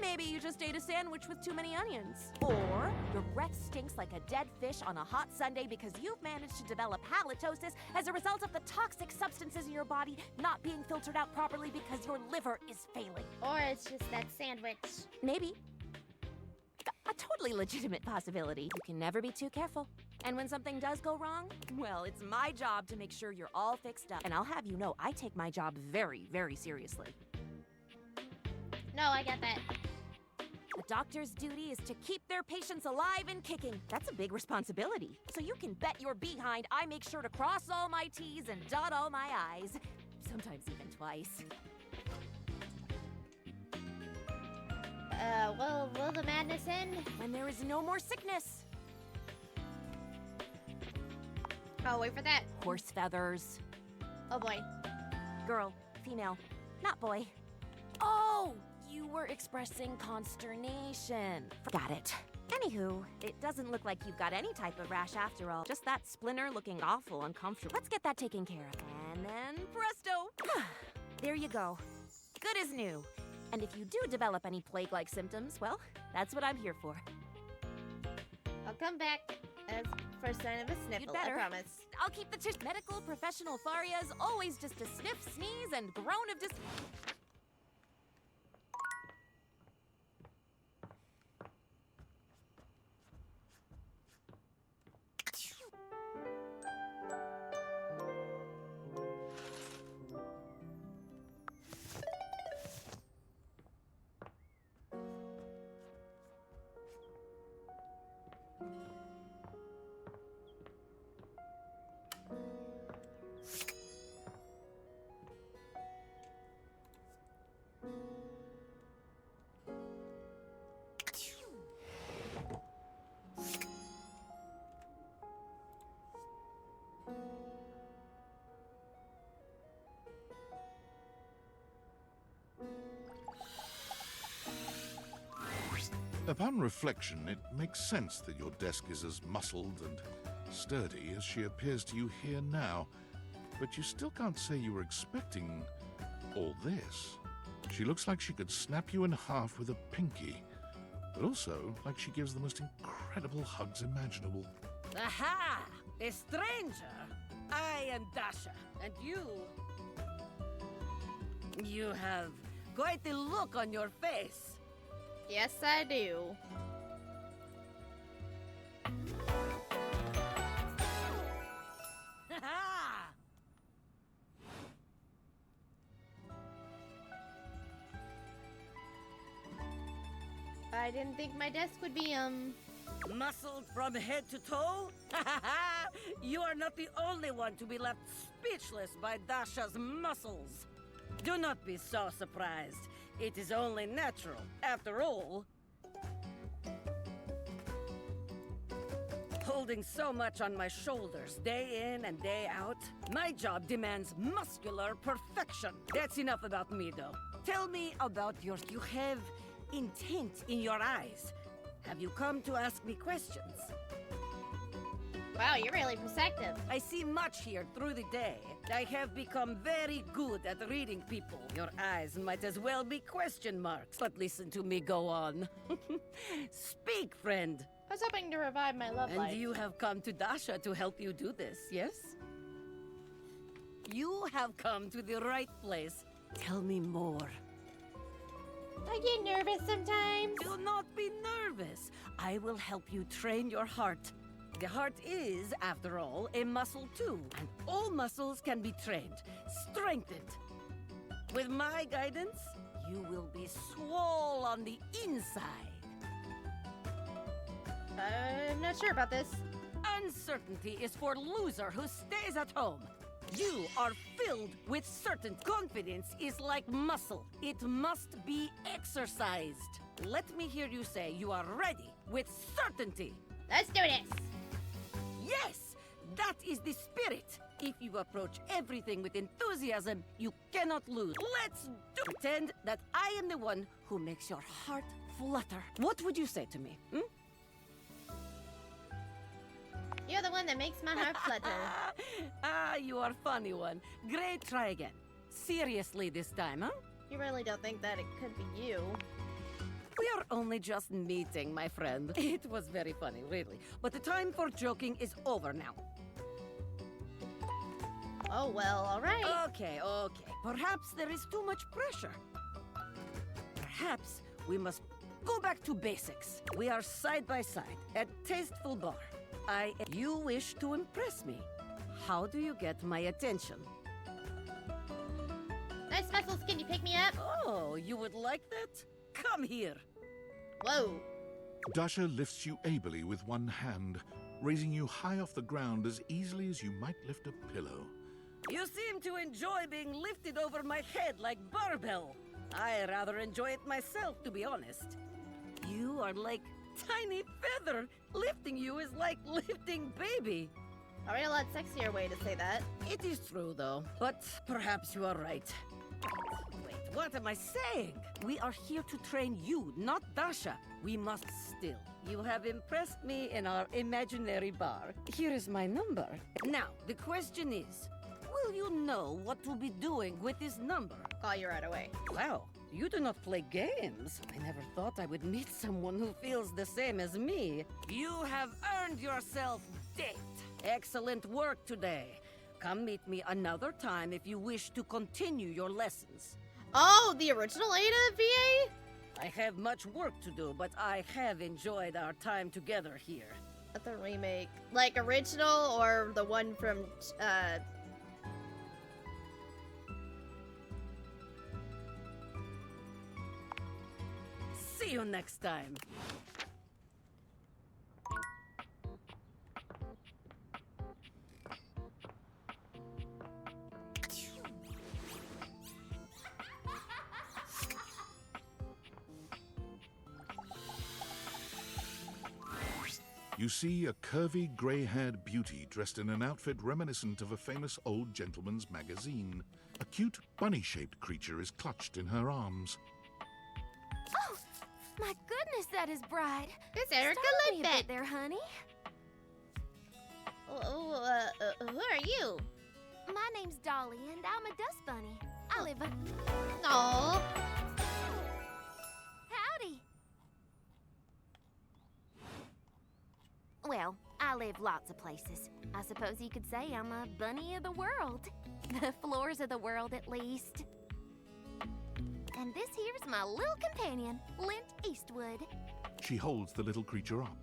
Maybe you just ate a sandwich with too many onions. Or your breath stinks like a dead fish on a hot Sunday because you've managed to develop halitosis as a result of the toxic substances in your body not being filtered out properly because your liver is failing. Or it's just that sandwich. Maybe. A totally legitimate possibility. You can never be too careful. And when something does go wrong, well, it's my job to make sure you're all fixed up. And I'll have you know, I take my job very, very seriously. No, I get that. A doctor's duty is to keep their patients alive and kicking. That's a big responsibility. So you can bet your behind I make sure to cross all my T's and dot all my I's. Sometimes even twice. Will the madness end? When there is no more sickness. Oh, wait for that. Horse feathers. Oh boy. Girl, female, not boy. Oh! You were expressing consternation. Got it. Anywho, it doesn't look like you've got any type of rash after all. Just that splinter looking awful uncomfortable. Let's get that taken care of. And then presto! There you go. Good as new. And if you do develop any plague-like symptoms, well, that's what I'm here for. I'll come back as first sign of a sniffle, You'd better. I promise. I'll keep the medical professional Farias always just a sniff, sneeze, and groan of dis... Upon reflection, it makes sense that your desk is as muscled and sturdy as she appears to you here now. But you still can't say you were expecting all this. She looks like she could snap you in half with a pinky, but also like she gives the most incredible hugs imaginable. Aha! A stranger! I am Dasha, and you... You have quite the look on your face. Yes, I do. I didn't think my desk would be, Muscled from head to toe? You are not the only one to be left speechless by Dasha's muscles. Do not be so surprised. It is only natural. After all, holding so much on my shoulders day in and day out, my job demands muscular perfection. That's enough about me, though. Tell me about your... You have intent in your eyes. Have you come to ask me questions? Wow, you're really perceptive. I see much here through the day. I have become very good at reading people. Your eyes might as well be question marks. But listen to me go on. Speak, friend. I was hoping to revive my love life. And you have come to Dasha to help you do this, yes? You have come to the right place. Tell me more. I get nervous sometimes. Do not be nervous. I will help you train your heart. The heart is, after all, a muscle too, and all muscles can be trained, strengthened. With my guidance, you will be swole on the inside. I'm not sure about this. Uncertainty is for loser who stays at home. You are filled with certain. Confidence is like muscle. It must be exercised. Let me hear you say you are ready with certainty. Let's do this. Yes, that is the spirit. If you approach everything with enthusiasm, you cannot lose. Let's pretend that I am the one who makes your heart flutter. What would you say to me? You're the one that makes my heart flutter. Ah, you are funny one. Great, try again. Seriously this time, huh? You really don't think that it could be you? We are only just meeting, my friend. It was very funny, really. But the time for joking is over now. Oh, well, alright. Okay. Perhaps there is too much pressure. Perhaps we must go back to basics. We are side by side at Tasteful Bar. You wish to impress me. How do you get my attention? Nice muscles, can you pick me up? Oh, you would like that? Come here. Whoa. Dasha lifts you ably with one hand, raising you high off the ground as easily as you might lift a pillow. You seem to enjoy being lifted over my head like barbell. I rather enjoy it myself, to be honest. You are like tiny feather. Lifting you is like lifting baby. Already a lot sexier way to say that. It is true, though. But perhaps you are right. Wait, what am I saying? We are here to train you, not Dasha. We must still. You have impressed me in our imaginary bar. Here is my number. Now, the question is, will you know what to be doing with this number? Call you right away. Wow, you do not play games. I never thought I would meet someone who feels the same as me. You have earned yourself date. Excellent work today. Come meet me another time if you wish to continue your lessons. Oh, the original Ada VA? I have much work to do, but I have enjoyed our time together here. Not the remake. Like original or the one from, See you next time. You see a curvy, grey-haired beauty dressed in an outfit reminiscent of a famous old gentleman's magazine. A cute, bunny-shaped creature is clutched in her arms. Oh, my goodness, that is bright. It's Erica Startled me a Lidbeck. bit there, honey. Who are you? My name's Dolly, and I'm a dust bunny. I live Aww. Howdy. Well, I live lots of places. I suppose you could say I'm a bunny of the world. The floors of the world, at least. And this here's my little companion, Lint Eastwood. She holds the little creature up.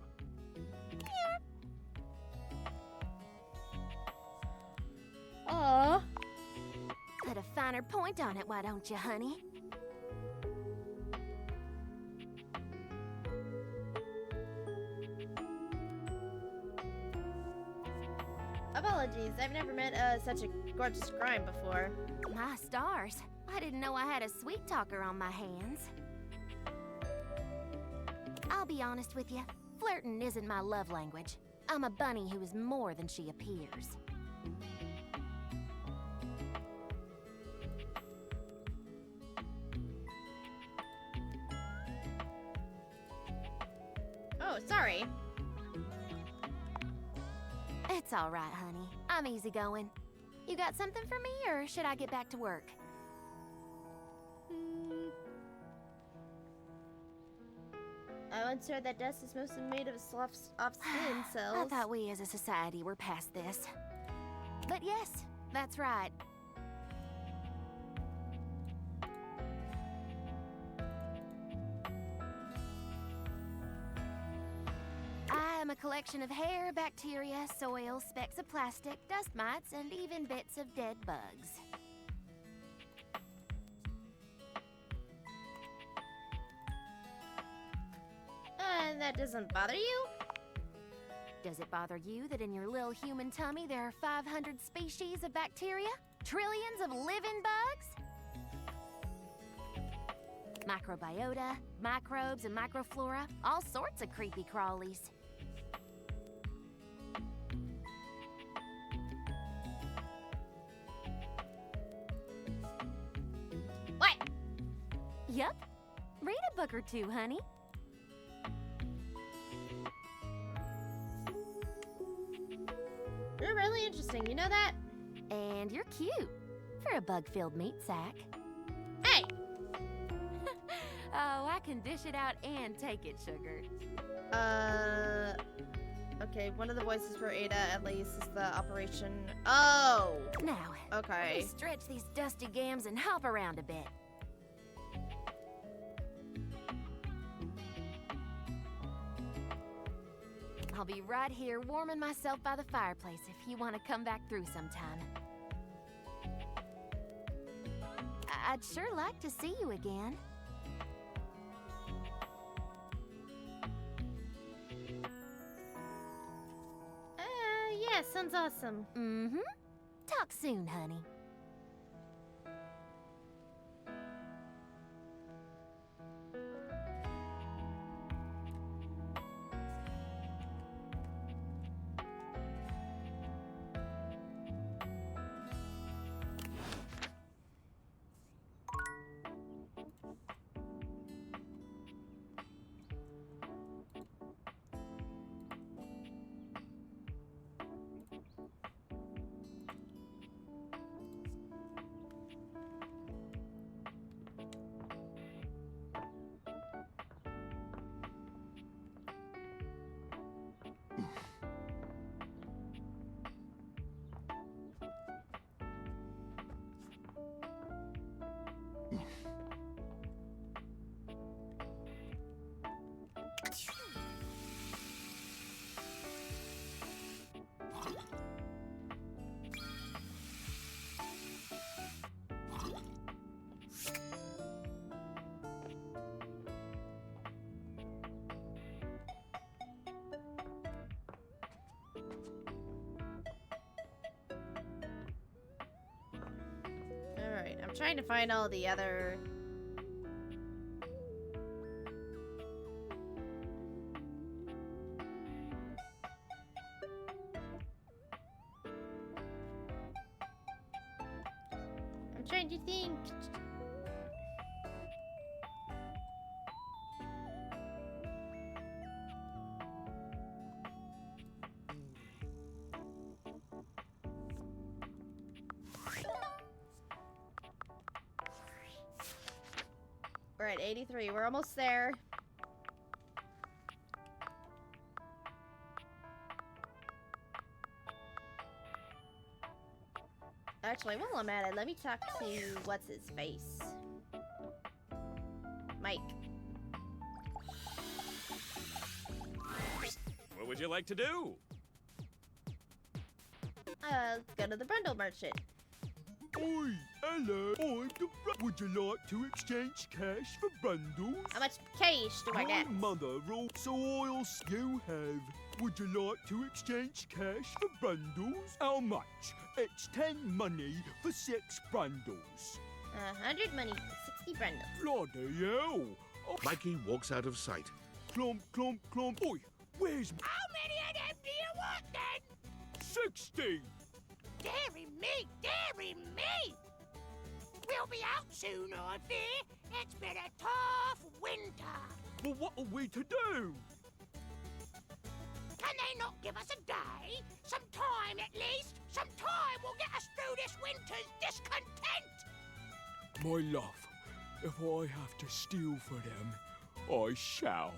Aww. Put a finer point on it, why don't you, honey? Apologies, I've never met such a gorgeous crime before. My stars. I didn't know I had a sweet talker on my hands. I'll be honest with you. Flirting isn't my love language. I'm a bunny who is more than she appears. Oh, sorry. It's all right, honey. I'm easygoing. You got something for me, or should I get back to work? I once heard that dust is mostly made of soft, skin I cells. thought we as a society were past this. But yes, that's right. I am a collection of hair, bacteria, soil, specks of plastic, dust mites, and even bits of dead bugs. And that doesn't bother you? Does it bother you that in your little human tummy there are 500 species of bacteria? Trillions of living bugs? Microbiota, microbes, and microflora, all sorts of creepy crawlies. What? Yup. Read a book or two, honey. really interesting. You know that? And you're cute for a bug-filled meat sack. Hey! Oh, I can dish it out and take it, sugar. Okay, one of the voices for Ada, at least, is the operation. Oh! Now, okay. let me stretch these dusty gams and hop around a bit. I'll be right here warming myself by the fireplace if you want to come back through sometime. I'd sure like to see you again. Yeah, sounds awesome. Mm-hmm. Talk soon, honey. Alright, I'm trying to find all the other... I'm trying to think. We're at 83. We're almost there. Actually, while I'm at it, let me talk to what's his face. Mike. What would you like to do? Let's go to the Brundle Merchant. Oi, hello, I'm the Would you like to exchange cash for bundles? How much cash do I get? My mother also oils you have. Would you like to exchange cash for bundles? How much? It's 10 money for 6 bundles. 100 money for 60 Brundles. Bloody hell! Oh. Mikey walks out of sight. Clump, clump, clump. Oi, where's... How many of them do you want, then? 60! Dearie me, dearie me! We'll be out soon, I fear. It's been a tough winter. Well, what are we to do? Can they not give us a day? Some time, at least? Some time will get us through this winter's discontent! My love, if I have to steal for them, I shall.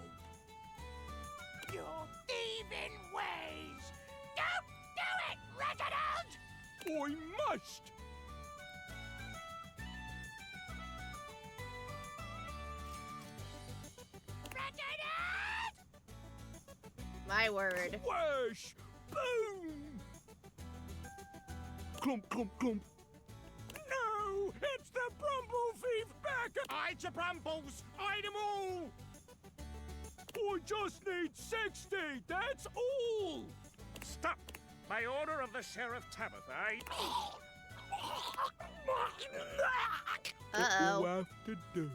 Your thieving ways! Don't do it, Reginald! I must! Reginald! My word. Whoosh! Boom! Clump, clump, clump. No! It's the Brumble Thief back! Hide your brambles! Hide them all! I just need 60, that's all! Stop! By order of the Sheriff Tabitha, Uh-oh. What do I have to do?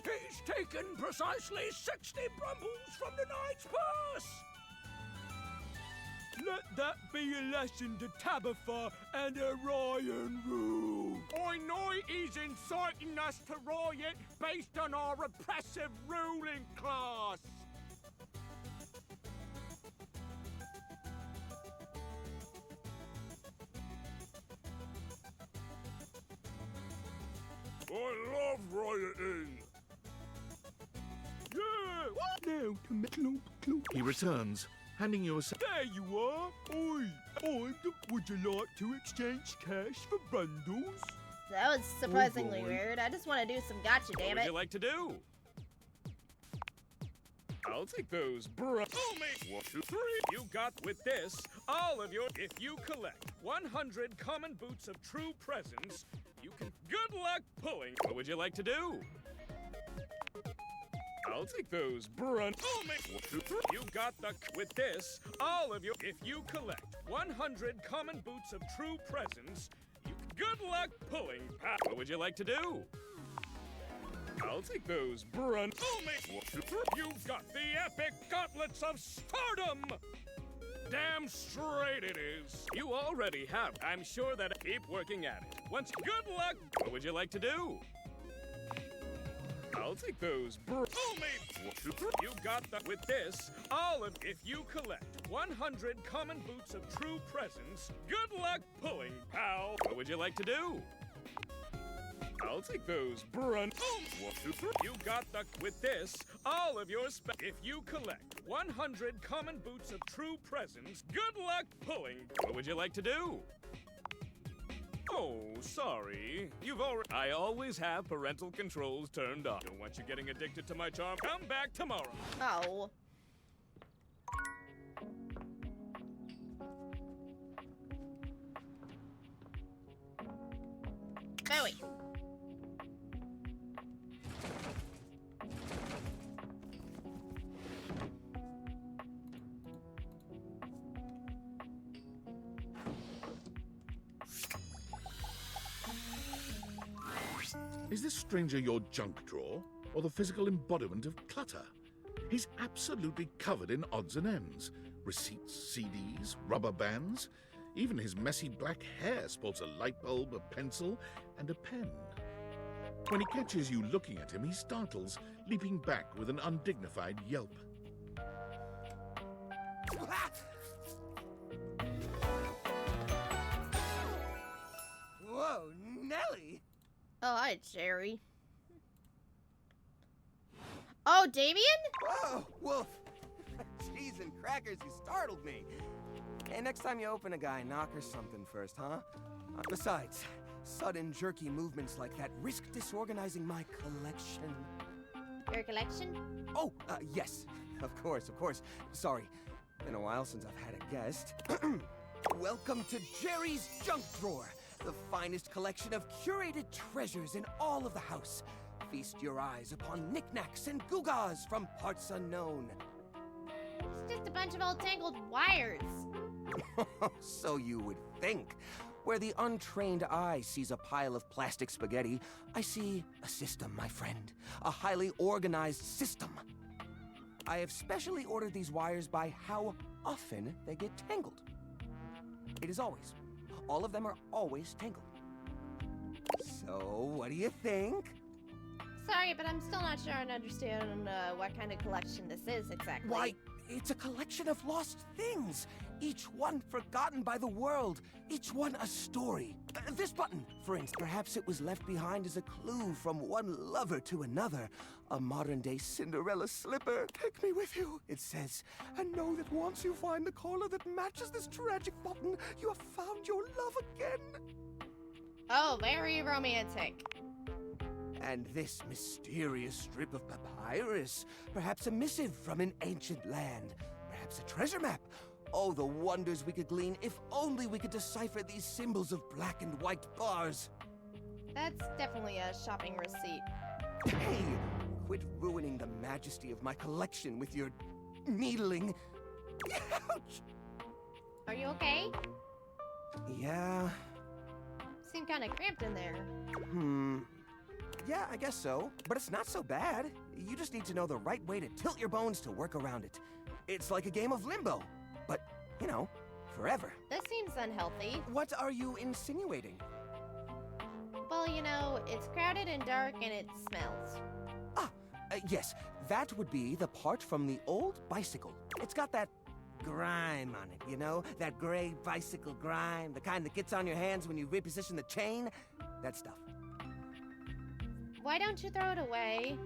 He's taken precisely 60 brumbles from the knight's purse! Let that be a lesson to Tabitha and Orion rule. I know he's inciting us to riot based on our repressive ruling class. down to me. Clomp, clomp. He returns, handing you a There you are. Would you like to exchange cash for bundles? That was surprisingly boy. weird. I just want to do some gotcha, What damn would it. you like to do? I'll take those, bro. Oh, mate. 1, 2, 3. You got with this all of your. If you collect 100 common boots of true presence, you can. Good luck pulling. What would you like to do? I'll take those, brunt. Oh, mate. 1, 2, 3. You got the. With this all of your. If you collect 100 common boots of true presence, you can. Good luck pulling. What would you like to do? I'll take those, brunt. Oh, mate. 1, 2, 3. You've got the epic gauntlets of stardom! Damn straight it is. You already have. I'm sure that. Keep working at it. Once. Good luck. What would you like to do? I'll take those, oh, mate. 1, 2, 3. You got the. With this, all of. If you collect 100 common boots of true presence, good luck pulling, pal. What would you like to do? I'll take those, brunt. 1, 2, 3. You got the. With this, all of your If you collect 100 common boots of true presence, good luck pulling. What would you like to do? Oh, sorry. You've already. I always have parental controls turned on. Don't want you getting addicted to my charm. Come back tomorrow. Oh. Bowie. Is this stranger your junk drawer, or the physical embodiment of clutter? He's absolutely covered in odds and ends. Receipts, CDs, rubber bands. Even his messy black hair sports a light bulb, a pencil, and a pen. When he catches you looking at him, he startles, leaping back with an undignified yelp. Whoa, Nelly! Oh, hi, Jerry. Oh, Damien? Whoa, Wolf! Cheese and crackers, you startled me. Hey, next time you open a guy, knock or something first, huh? Besides, sudden jerky movements like that risk disorganizing my collection. Your collection? Oh, yes. Of course. Sorry. Been a while since I've had a guest. Welcome to Jerry's Junk Drawer, the finest collection of curated treasures in all of the house. Feast your eyes upon knickknacks and gewgaws from parts unknown. It's just a bunch of old tangled wires. So you would think. Where the untrained eye sees a pile of plastic spaghetti, I see a system, my friend. A highly organized system. I have specially ordered these wires by how often they get tangled. It is always. All of them are always tangled. So, what do you think? Sorry, but I'm still not sure I understand what kind of collection this is exactly. Why, it's a collection of lost things. Each one forgotten by the world. Each one a story. This button, for instance. Perhaps it was left behind as a clue from one lover to another. A modern-day Cinderella slipper. Take me with you, it says. And know that once you find the collar that matches this tragic button, you have found your love again. Oh, very romantic. And this mysterious strip of papyrus. Perhaps a missive from an ancient land. Perhaps a treasure map. Oh, the wonders we could glean if only we could decipher these symbols of black and white bars. That's definitely a shopping receipt. Hey, quit ruining the majesty of my collection with your needling. Ouch! Are you okay? Yeah. Seem kind of cramped in there. Yeah, I guess so. But it's not so bad. You just need to know the right way to tilt your bones to work around it. It's like a game of limbo. But, you know, forever. This seems unhealthy. What are you insinuating? Well, you know, it's crowded and dark and it smells. Yes, that would be the part from the old bicycle. It's got that grime on it, you know? That gray bicycle grime, the kind that gets on your hands when you reposition the chain. That stuff. Why don't you throw it away?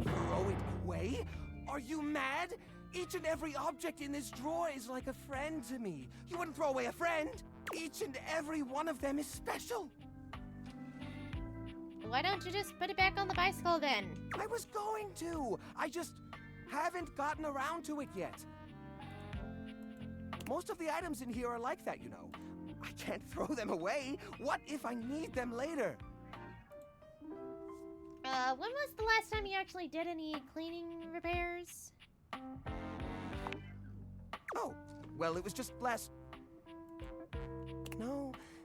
Throw it away? Are you mad? Each and every object in this drawer is like a friend to me. You wouldn't throw away a friend. Each and every one of them is special. Why don't you just put it back on the bicycle then? I was going to. I just haven't gotten around to it yet. Most of the items in here are like that, you know. I can't throw them away. What if I need them later? When was the last time you actually did any cleaning repairs? Oh, well, it was just last...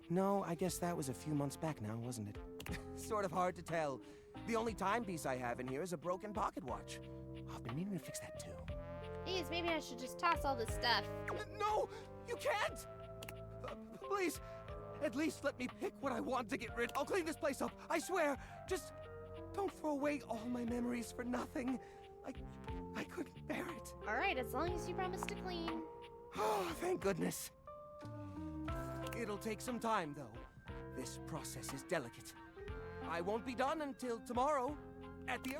No, I guess that was a few months back now, wasn't it? Sort of hard to tell. The only timepiece I have in here is a broken pocket watch. I've been meaning to fix that too. Geez, maybe I should just toss all this stuff. No, you can't! Please, at least let me pick what I want to get rid of. I'll clean this place up, I swear. Just don't throw away all my memories for nothing. I couldn't bear it. All right, as long as you promise to clean. Oh, thank goodness. It'll take some time, though. This process is delicate. I won't be done until tomorrow, at the...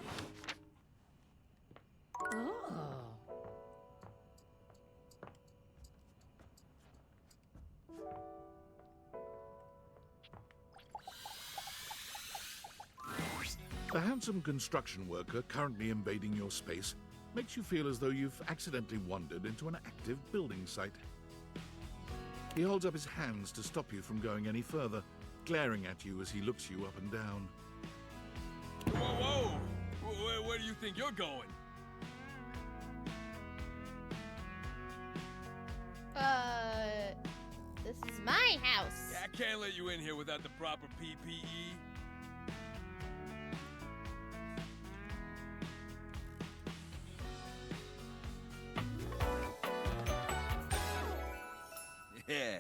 The handsome construction worker currently invading your space makes you feel as though you've accidentally wandered into an active building site. He holds up his hands to stop you from going any further, glaring at you as he looks you up and down. Whoa! Where do you think you're going? This is my house. Yeah, I can't let you in here without the proper PPE. Yeah.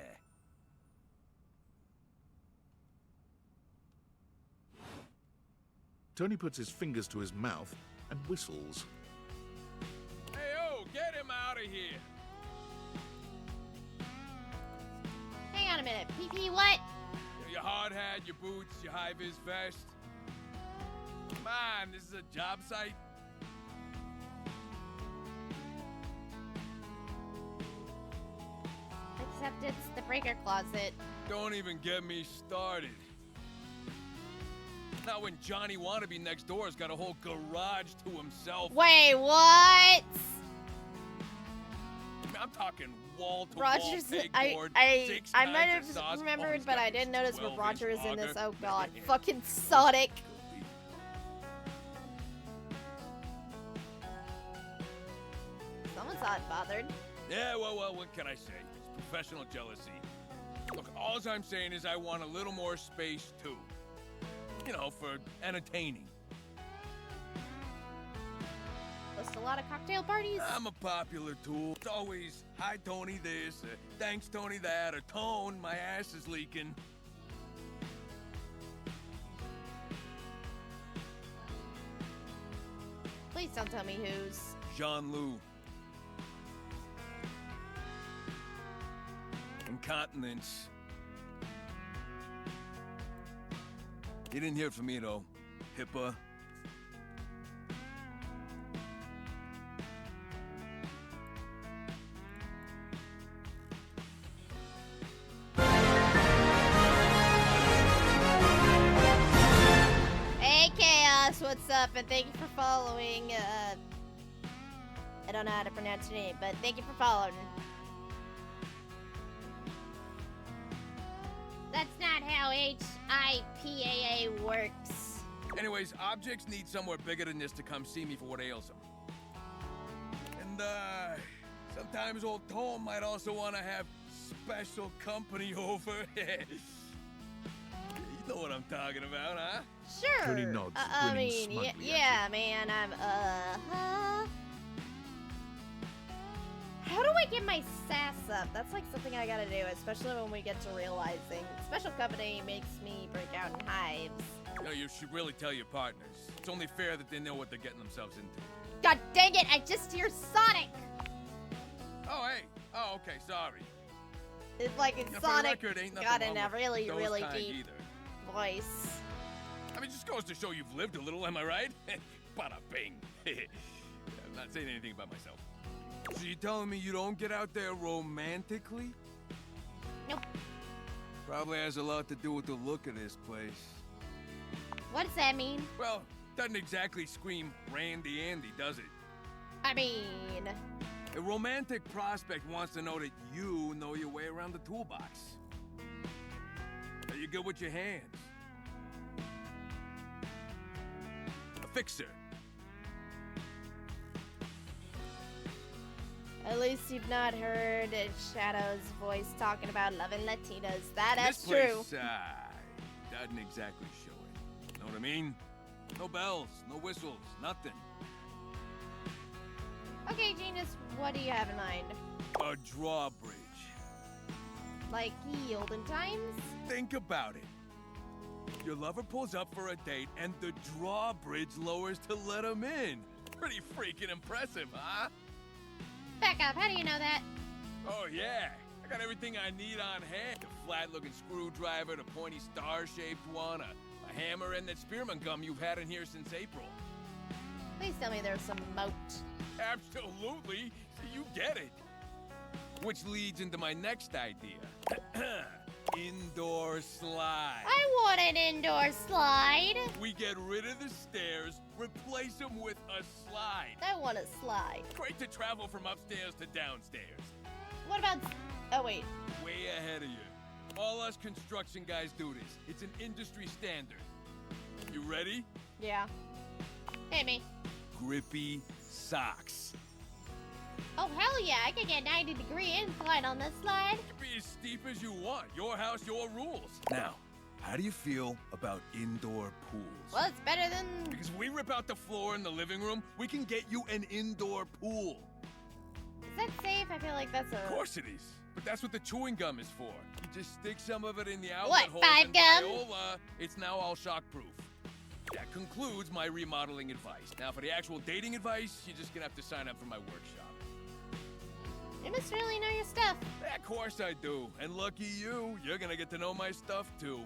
Tony puts his fingers to his mouth and whistles. Hey, get him out of here. Hang on a minute. PP what? Your hard hat, your boots, your high-vis vest. Come on, this is a job site. Except it's the breaker closet. Don't even get me started. Not when Johnny Wannabe next door has got a whole garage to himself. Wait, what? I'm talking wall-to-wall Rogers, pegboard, I might have remembered, but I didn't notice where Roger is in this. Oh god, fucking Sonic. Someone's not bothered. Yeah, well, what can I say? It's professional jealousy. Look, all I'm saying is I want a little more space, too. You know, for entertaining. Host a lot of cocktail parties. I'm a popular tool. It's always, hi, Tony, this, thanks, Tony, that, or Tone, my ass is leaking. Please don't tell me who's. Jean-Loup. Incontinence. You didn't hear it from me, though. HIPAA. Hey, Chaos, what's up? And thank you for following. I don't know how to pronounce your name, but thank you for following. That's not how HIPAA works. Anyways, objects need somewhere bigger than this to come see me for what ails them. And, sometimes old Tom might also want to have special company over. You know what I'm talking about, huh? Sure. Tony nods, I grinning mean, smugly at yeah, man, How do I get my sass up? That's like something I gotta do, especially when we get to realizing special company makes me break out in hives. No, you should really tell your partners. It's only fair that they know what they're getting themselves into. God dang it, I just hear Sonic! Oh, hey. Oh, okay, sorry. It's like it's You know, for the Sonic record, ain't nothing got in wrong a with really, those really kind deep either. voice. I mean, just goes to show you've lived a little, am I right? Bada bing. not saying anything about myself. So you telling me you don't get out there romantically? Nope. Probably has a lot to do with the look of this place. What does that mean? Well, doesn't exactly scream Randy Andy, does it? I mean... A romantic prospect wants to know that you know your way around the toolbox. Are you good with your hands? A fixer. At least you've not heard Shadow's voice talking about loving Latinas. That's this place, true. Doesn't exactly show it. Know what I mean? No bells, no whistles, nothing. Okay, Genius, what do you have in mind? A drawbridge. Like the olden times? Think about it. Your lover pulls up for a date and the drawbridge lowers to let him in. Pretty freaking impressive, huh? Back up, how do you know that? Oh yeah, I got everything I need on hand. The flat-looking screwdriver, the pointy star-shaped one, a hammer, and that spearmint gum you've had in here since April. Please tell me there's some moat. Absolutely, you get it. Which leads into my next idea. Indoor slide. I want an indoor slide. We get rid of the stairs, replace them with a slide. I want a slide. Great to travel from upstairs to downstairs. What about... Oh, wait. Way ahead of you. All us construction guys do this. It's an industry standard. You ready? Yeah. Hit me. Grippy socks. Oh, hell yeah. I could get 90-degree incline on this slide. It can be as steep as you want. Your house, your rules. Now, how do you feel about indoor pools? Well, it's better than... Because if we rip out the floor in the living room, we can get you an indoor pool. Is that safe? I feel like that's a... Of course it is. But that's what the chewing gum is for. You just stick some of it in the outlet What, holes 5 and gum? Viola, it's now all shockproof. That concludes my remodeling advice. Now for the actual dating advice, you're just gonna have to sign up for my workshop. You must really know your stuff. Of course I do. And lucky you, you're gonna get to know my stuff too.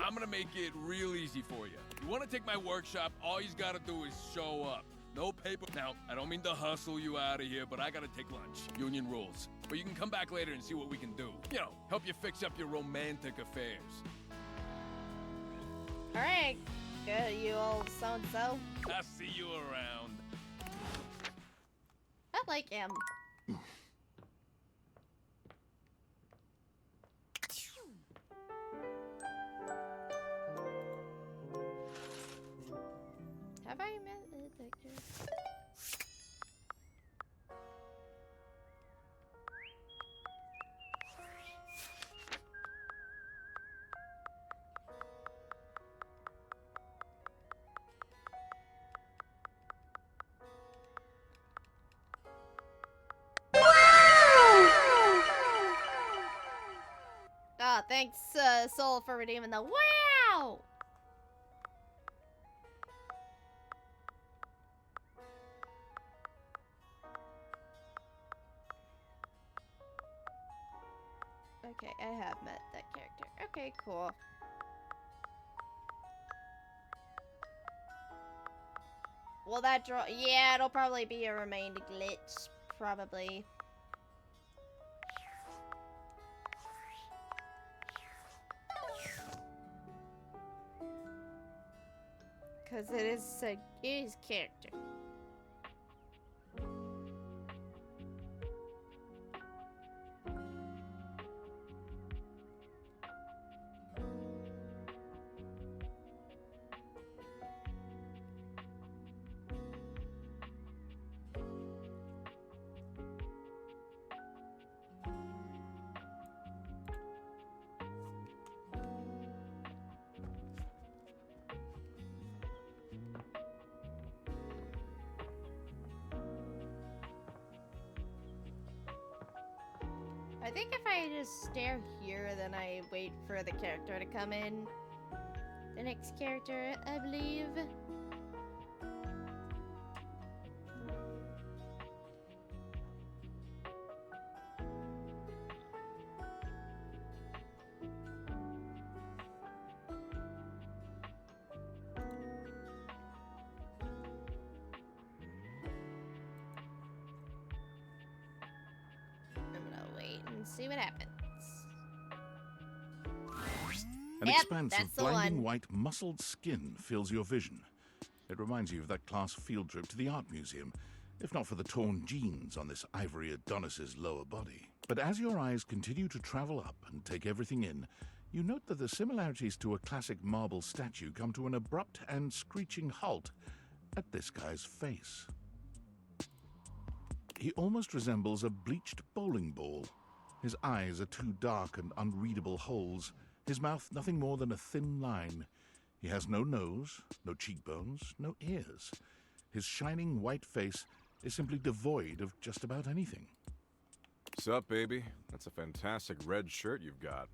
I'm gonna make it real easy for you. You wanna take my workshop, all you gotta do is show up. No paper. Now, I don't mean to hustle you out of here, but I gotta take lunch. Union rules. But you can come back later and see what we can do. You know, help you fix up your romantic affairs. Alright. Good, you old so-and-so. I'll see you around. I like him. Have I met the character? Ah, thanks, Soul, for redeeming the wow! Okay, I have met that character. Okay, cool. Will that draw? Yeah, it'll probably be a remained glitch. Probably. Because it is character. I think if I just stare here, then I wait for the character to come in. The next character, I believe. and see what happens. An Yep, expanse that's of the blinding one. white, muscled skin fills your vision. It reminds you of that class field trip to the art museum, if not for the torn jeans on this ivory Adonis's lower body. But as your eyes continue to travel up and take everything in, you note that the similarities to a classic marble statue come to an abrupt and screeching halt at this guy's face. He almost resembles a bleached bowling ball. His eyes are two dark and unreadable holes, his mouth nothing more than a thin line. He has no nose, no cheekbones, no ears. His shining white face is simply devoid of just about anything. Sup, baby? That's a fantastic red shirt you've got.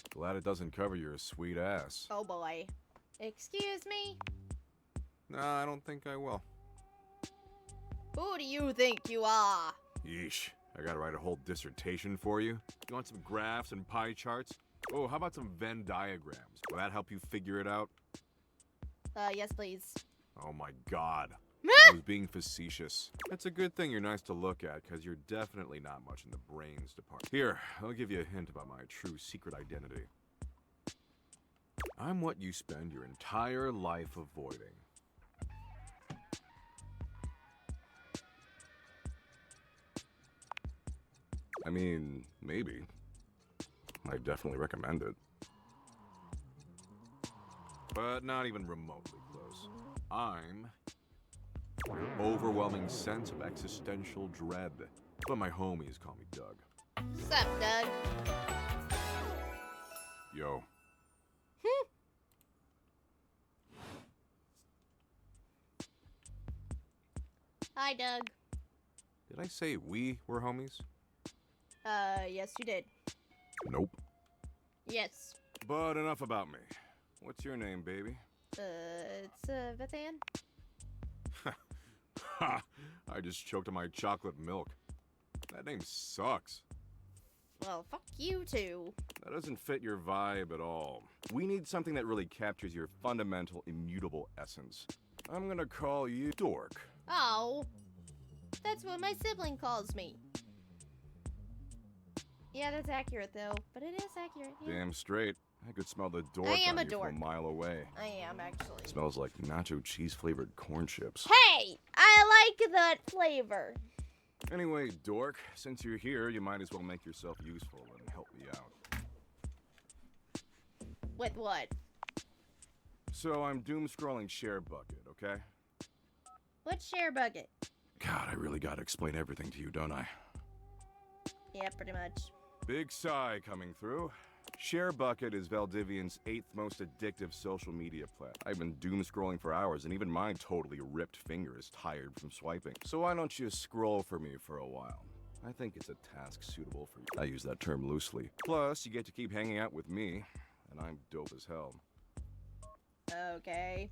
Glad it doesn't cover your sweet ass. Oh boy. Excuse me? Nah, I don't think I will. Who do you think you are? Yeesh. I gotta write a whole dissertation for you? You want some graphs and pie charts? Oh, how about some Venn diagrams? Will that help you figure it out? Yes, please. Oh my god. I was being facetious. It's a good thing you're nice to look at, because you're definitely not much in the brains department. Here, I'll give you a hint about my true secret identity. I'm what you spend your entire life avoiding. I mean, maybe. I definitely recommend it. But not even remotely close. I'm your overwhelming sense of existential dread. But my homies call me Doug. Sup, Doug? Yo. Hi, Doug. Did I say we were homies? Yes, you did. Nope. Yes. But enough about me. What's your name, baby? It's, Bethan? Ha! I just choked on my chocolate milk. That name sucks. Well, fuck you too. That doesn't fit your vibe at all. We need something that really captures your fundamental, immutable essence. I'm gonna call you Dork. Oh. That's what my sibling calls me. Yeah, that's accurate though. But it is accurate, yeah. Damn straight. I could smell the dork I am on a you dork. from a mile away. I am, actually. Smells like nacho cheese flavored corn chips. Hey! I like that flavor. Anyway, Dork, since you're here, you might as well make yourself useful and help me out. With what? So I'm doom scrolling Share Bucket, okay? What's Share Bucket? God, I really gotta explain everything to you, don't I? Yeah, pretty much. Big sigh coming through. Share Bucket is Valdivian's 8th most addictive social media platform. I've been doom scrolling for hours, and even my totally ripped finger is tired from swiping. So why don't you scroll for me for a while? I think it's a task suitable for you. I use that term loosely. Plus, you get to keep hanging out with me, and I'm dope as hell. Okay.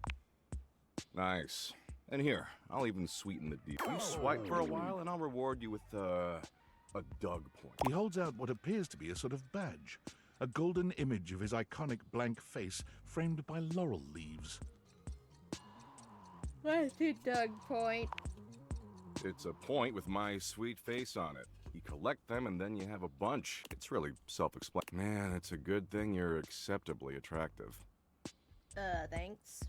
Nice. And here, I'll even sweeten the deal. You swipe for a while, and I'll reward you with, a Doug point. He holds out what appears to be a sort of badge, a golden image of his iconic blank face framed by laurel leaves. What's the Doug point? It's a point with my sweet face on it. You collect them, and then you have a bunch. It's really self-explanatory. Man, it's a good thing you're acceptably attractive. Thanks.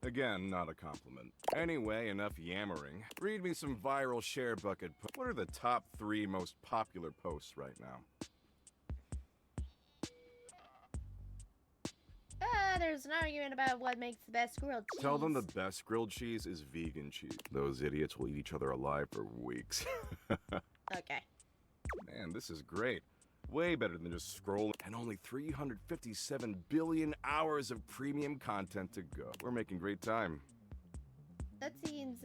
Again, not a compliment. Anyway, enough yammering. Read me some viral Share Bucket. What are the top 3 most popular posts right now? There's an argument about what makes the best grilled cheese. Tell them the best grilled cheese is vegan cheese. Those idiots will eat each other alive for weeks. Okay. Man, this is great. Way better than just scrolling. And only 357 billion hours of premium content to go. We're making great time. That seems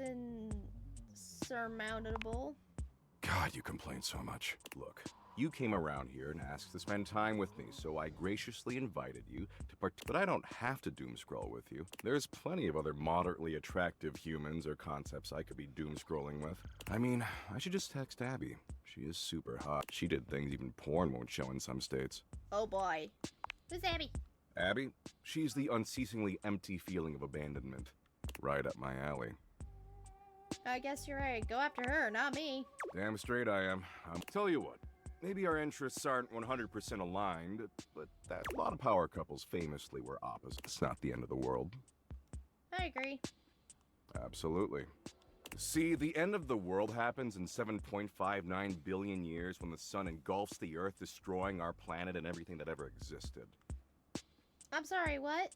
insurmountable. God, you complain so much. Look, you came around here and asked to spend time with me, so I graciously invited you to But I don't have to doom scroll with you. There's plenty of other moderately attractive humans or concepts I could be doom scrolling with. I mean, I should just text Abby. She is super hot. She did things even porn won't show in some states. Oh boy. Who's Abby? Abby? She's the unceasingly empty feeling of abandonment. Right up my alley. I guess you're right. Go after her, not me. Damn straight I am. Tell you what, maybe our interests aren't 100% aligned, but that a lot of power couples famously were opposites. It's not the end of the world. I agree. Absolutely. See, the end of the world happens in 7.59 billion years when the sun engulfs the Earth, destroying our planet and everything that ever existed. I'm sorry, what?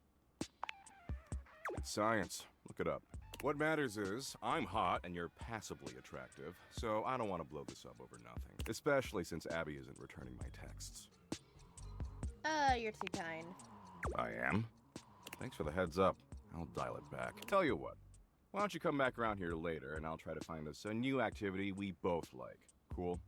It's science. Look it up. What matters is, I'm hot and you're passably attractive, so I don't want to blow this up over nothing. Especially since Abby isn't returning my texts. You're too kind. I am? Thanks for the heads up. I'll dial it back. Tell you what, why don't you come back around here later and I'll try to find us a new activity we both like. Cool?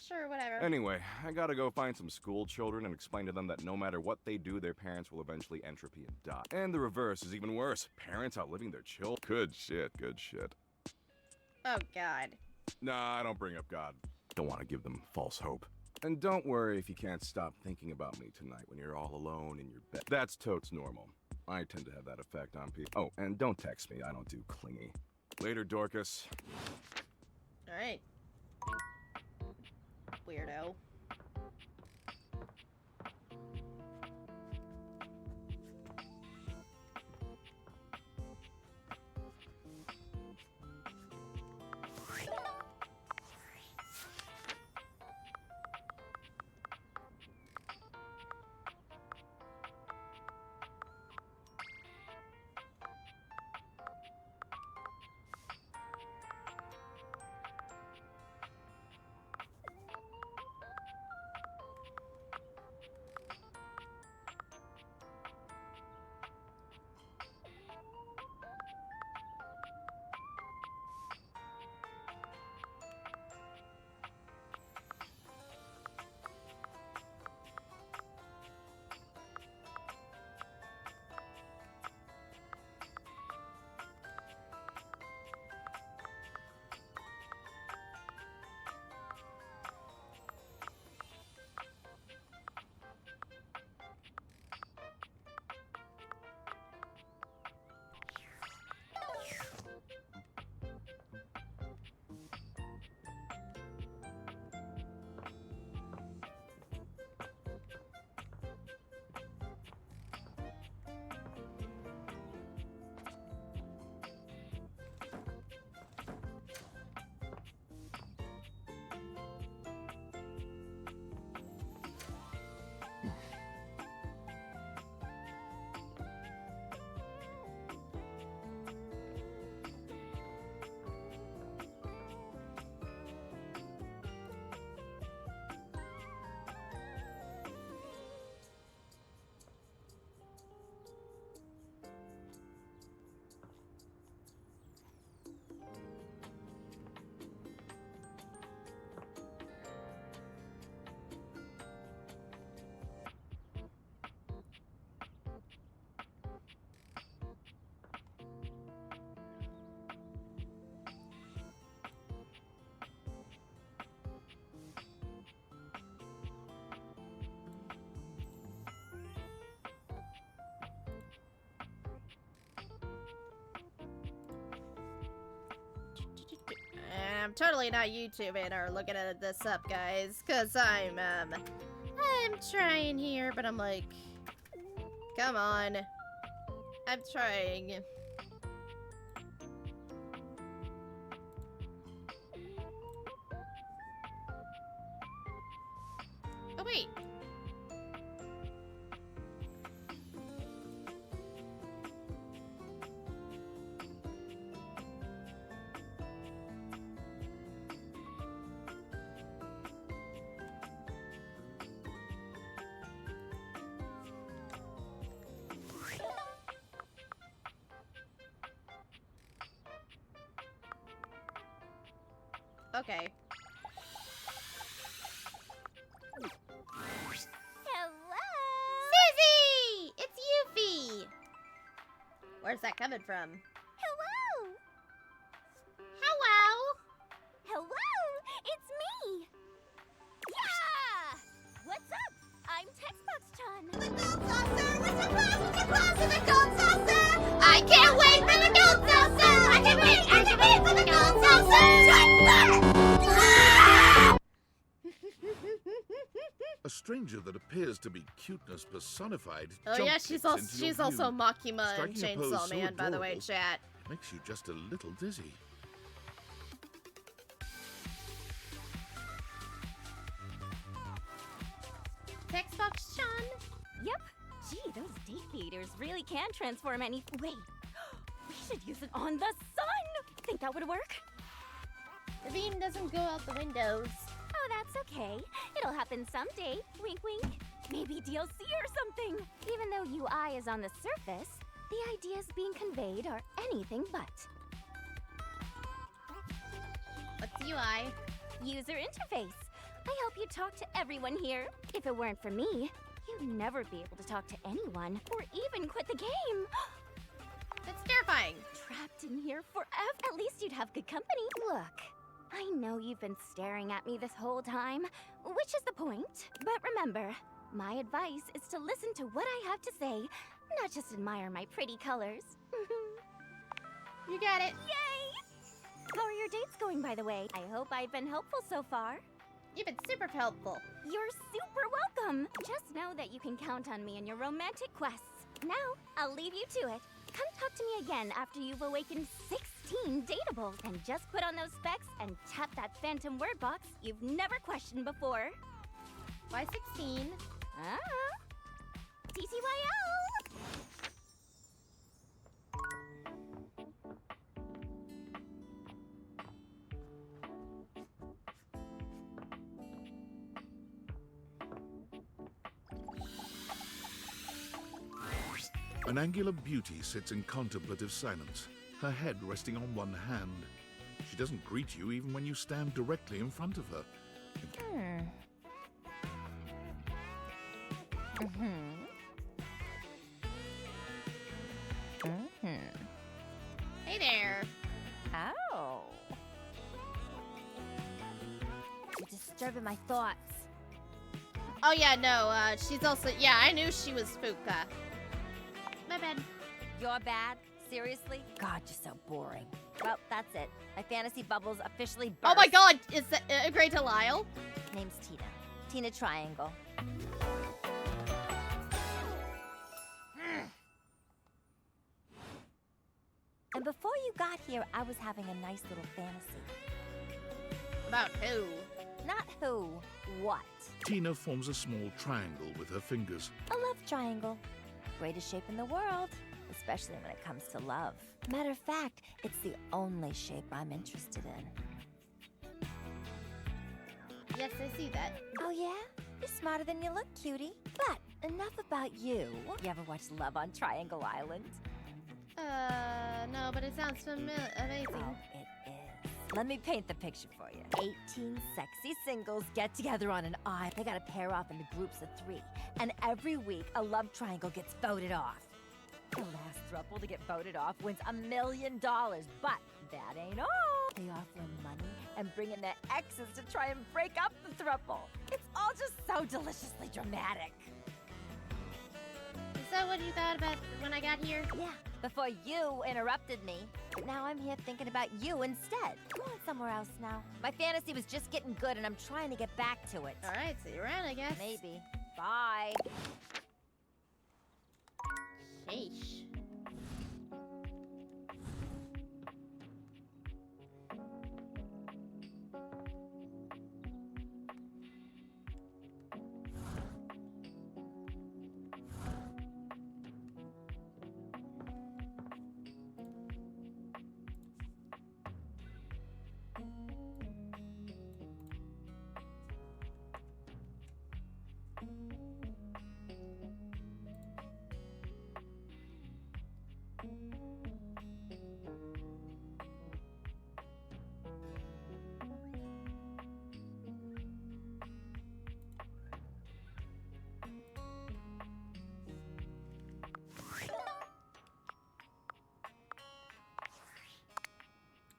Sure, whatever. Anyway, I gotta go find some school children and explain to them that no matter what they do, their parents will eventually entropy and die. And the reverse is even worse. Parents outliving their children. Good shit, good shit. Oh, God. Nah, I don't bring up God. Don't want to give them false hope. And don't worry if you can't stop thinking about me tonight when you're all alone in your bed. That's totes normal. I tend to have that effect on people. Oh, and don't text me. I don't do clingy. Later, Dorcas. Alright. Weirdo. I'm totally not YouTubing or looking at this up, guys, because I'm trying here, but I'm like, come on. I'm trying. Oh, wait. Okay. Hello! Susie! It's Yuffie! Where's that coming from? Hello! Hello! Hello! It's me! Yeah! What's up? I'm Textbox-chan. The gold saucer! What's the the gold saucer? I can't wait for the gold saucer! I can wait for the gold saucer! stranger that appears to be cuteness personified. Oh yeah, she's also Makima and Striking a pose Chainsaw so Man, by the way, adorable, chat. Makes you just a little dizzy. Text box, Sean. Yep. Gee, those date beaters really can transform any. Wait, we should use it on the sun. Think that would work? The beam doesn't go out the windows. Oh, that's okay. It'll happen someday. Wink, wink. Maybe DLC or something. Even though UI is on the surface, the ideas being conveyed are anything but. What's UI? User interface. I help you talk to everyone here. If it weren't for me, you'd never be able to talk to anyone or even quit the game. That's terrifying. Trapped in here forever. At least you'd have good company. Look, I know you've been staring at me this whole time, which is the point. But remember, my advice is to listen to what I have to say, not just admire my pretty colors. You got it. Yay! How are your dates going, by the way? I hope I've been helpful so far. You've been super helpful. You're super welcome. Just know that you can count on me in your romantic quests. Now, I'll leave you to it. Come talk to me again after you've awakened 16 dateables. And just put on those specs and tap that phantom word box you've never questioned before. Why 16? TTYL! An angular beauty sits in contemplative silence, her head resting on one hand. She doesn't greet you even when you stand directly in front of her. Hey there. Oh. You're disturbing my thoughts. Oh yeah, no, she's also, yeah, I knew she was Fuka. My bad. You're bad? Seriously? God, you're so boring. Well, that's it. My fantasy bubbles officially burst. Oh my god, is that Grey Delisle? Name's Tina. Tina Triangle. And before you got here, I was having a nice little fantasy. About who? Not who, what? Tina forms a small triangle with her fingers. A love triangle. Greatest shape in the world, especially when it comes to love. Matter of fact, it's the only shape I'm interested in. Yes, I see that. Oh yeah? You're smarter than you look, cutie. But enough about you. You ever watch Love on Triangle Island? No, but it sounds amazing. Oh, it is. Let me paint the picture for you. 18 sexy singles get together on an island. They gotta pair off into groups of 3. And every week, a love triangle gets voted off. The last throuple to get voted off wins $1 million. But that ain't all. They offer them money and bring in their exes to try and break up the throuple. It's all just so deliciously dramatic. Is that what you thought about when I got here? Yeah, before you interrupted me. But now I'm here thinking about you instead. Go on somewhere else now. My fantasy was just getting good and I'm trying to get back to it. Alright, see you around, I guess. Maybe. Bye. Sheesh.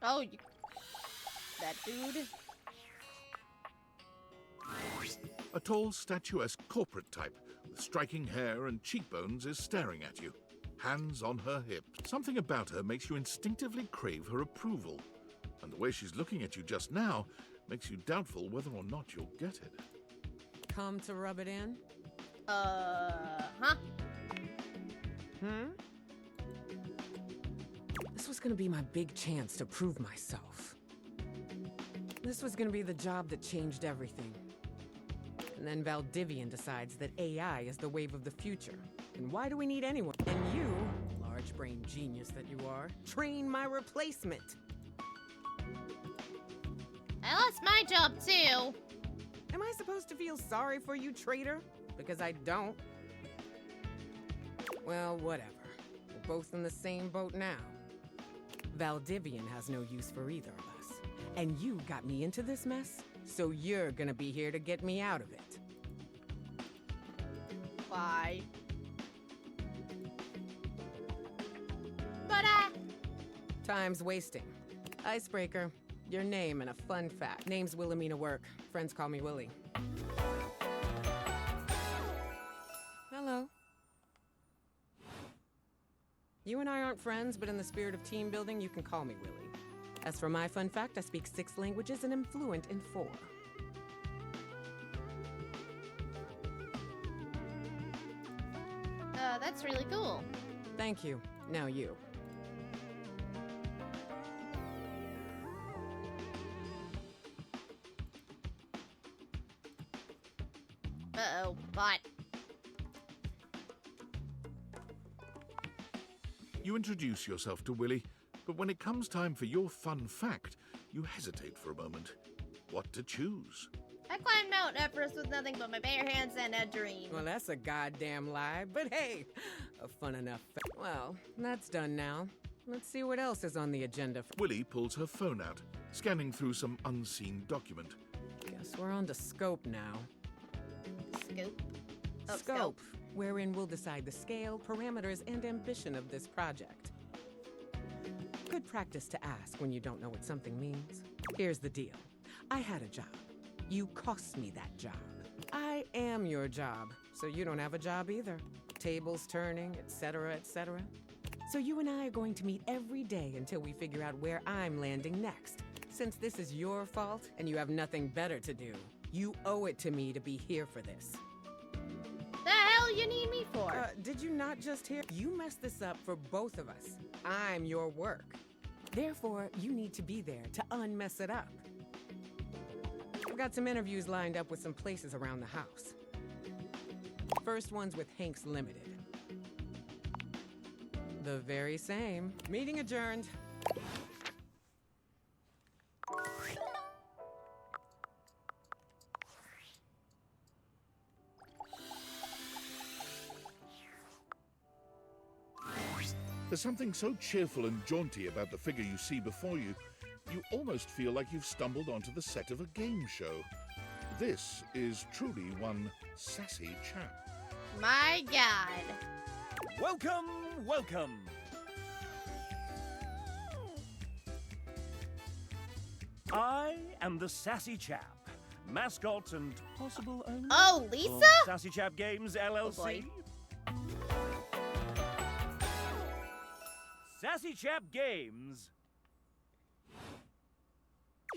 Oh, you... that dude. A tall, statuesque corporate type with striking hair and cheekbones is staring at you, hands on her hip. Something about her makes you instinctively crave her approval, and the way she's looking at you just now makes you doubtful whether or not you'll get it. come to rub it in? Huh? This was gonna be my big chance to prove myself. This was gonna be the job that changed everything. And then Valdivian decides that AI is the wave of the future. And why do we need anyone? And you, large-brained genius that you are, train my replacement. I lost my job too. Am I supposed to feel sorry for you, traitor? Because I don't. Well, whatever. We're both in the same boat now. Valdivian has no use for either of us. And you got me into this mess, so you're gonna be here to get me out of it. Why? Time's wasting. Icebreaker. Your name and a fun fact. Name's Wilhelmina Work. Friends call me Willie. Hello. You and I aren't friends, but in the spirit of team building, you can call me Willie. As for my fun fact, I speak 6 languages and am fluent in 4. That's really cool. Thank you. Now you. Uh-oh, bot. You introduce yourself to Willie, but when it comes time for your fun fact, you hesitate for a moment. What to choose? I climbed Mount Everest with nothing but my bare hands and a dream. Well, that's a goddamn lie, but hey, a fun enough Well, that's done now. Let's see what else is on the agenda. Willie pulls her phone out, scanning through some unseen document. Guess we're on to scope now. Scope? Oh, Scope, wherein we'll decide the scale, parameters, and ambition of this project. Good practice to ask when you don't know what something means. Here's the deal. I had a job. You cost me that job. I am your job, so you don't have a job either. Tables turning, etc., etc. So you and I are going to meet every day until we figure out where I'm landing next. Since this is your fault and you have nothing better to do, you owe it to me to be here for this. The hell you need me for? Did you not just hear? You messed this up for both of us. I'm your work. Therefore, you need to be there to unmess it up. I've got some interviews lined up with some places around the house. First one's with Hanks Limited. The very same. Meeting adjourned. There's something so cheerful and jaunty about the figure you see before you, you almost feel like you've stumbled onto the set of a game show. This is truly one sassy chap. My God. Welcome, welcome. I am the Sassy Chap, mascot and possible owner. Oh, Lisa? Of Sassy Chap Games LLC. Oh, boy. Sassy Chap Games.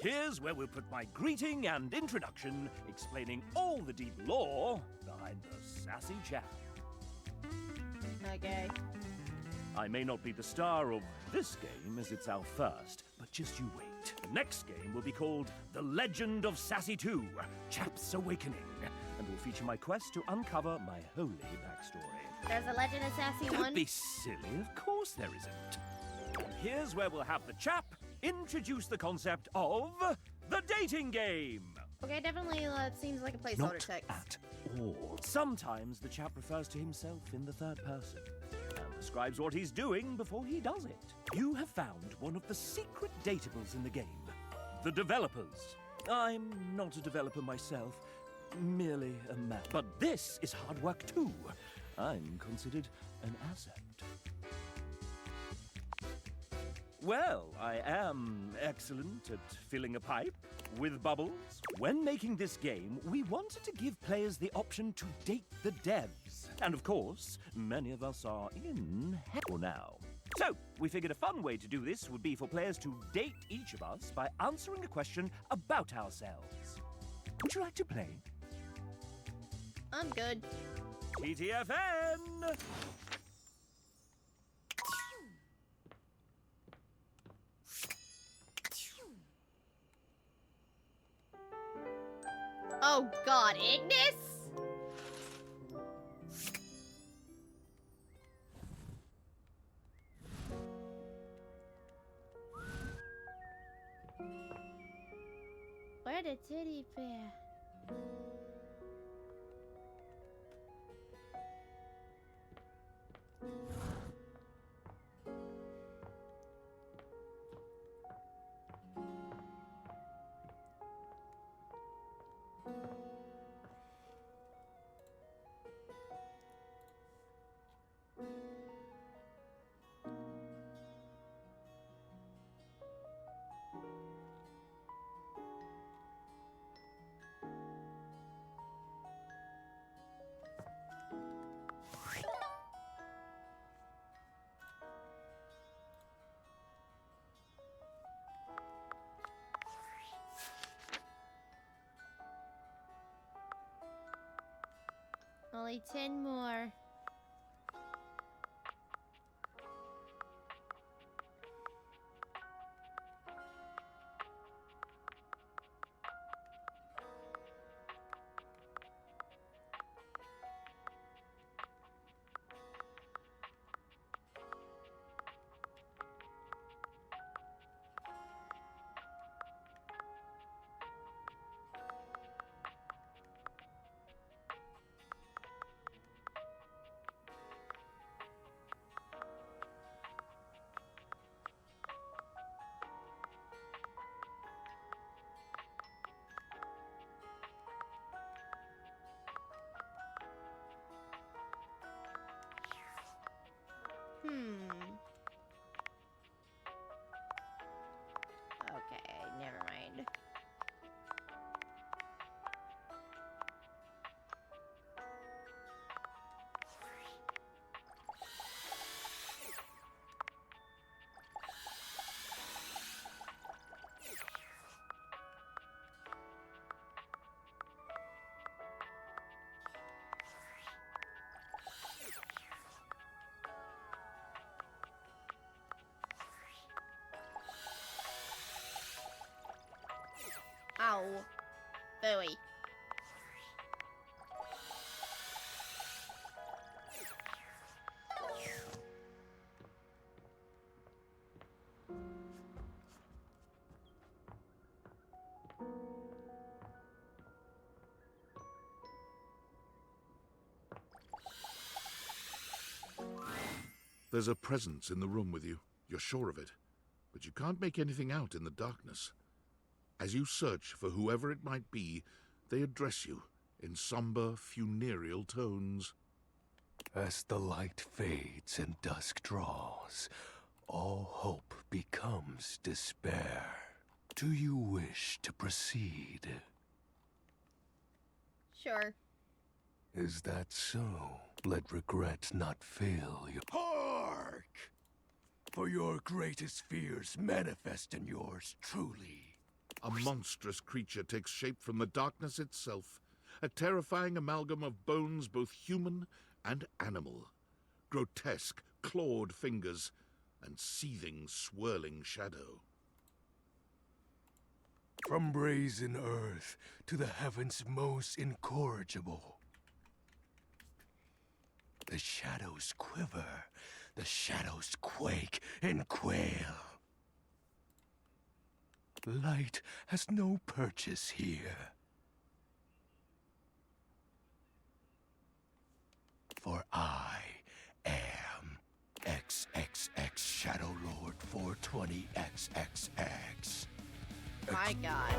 Here's where we'll put my greeting and introduction, explaining all the deep lore behind the Sassy Chap. Okay. I may not be the star of this game as it's our first, but just you wait. The next game will be called The Legend of Sassy 2, Chap's Awakening, and will feature my quest to uncover my holy backstory. There's a Legend of Sassy Don't 1. be silly, of course there isn't. And here's where we'll have the chap introduce the concept of the dating game. Okay, definitely seems like a placeholder Not text. at all. Sometimes the chap refers to himself in the third person and describes what he's doing before he does it. You have found one of the secret datables in the game. The developers. I'm not a developer myself, merely a man. But this is hard work too. I'm considered an asset. Well, I am excellent at filling a pipe with bubbles. When making this game, we wanted to give players the option to date the devs. And of course, many of us are in hell now. So, we figured a fun way to do this would be for players to date each of us by answering a question about ourselves. Would you like to play? I'm good. TTFN! Oh God, Ignis? Where the teddy bear? Only 10 more. Okay, never mind. Ow. Phooey. There's a presence in the room with you. You're sure of it. But you can't make anything out in the darkness. As you search for whoever it might be, they address you in somber, funereal tones. As the light fades and dusk draws, all hope becomes despair. Do you wish to proceed? Sure. Is that so? Let regret not fail you. Hark! For your greatest fears manifest in yours truly. A monstrous creature takes shape from the darkness itself, a terrifying amalgam of bones both human and animal, grotesque, clawed fingers, and seething, swirling shadow. From brazen earth to the heavens most incorrigible. The shadows quiver, the shadows quake and quail. Light has no purchase here. For I am XXX Shadow Lord 420XXX. My God.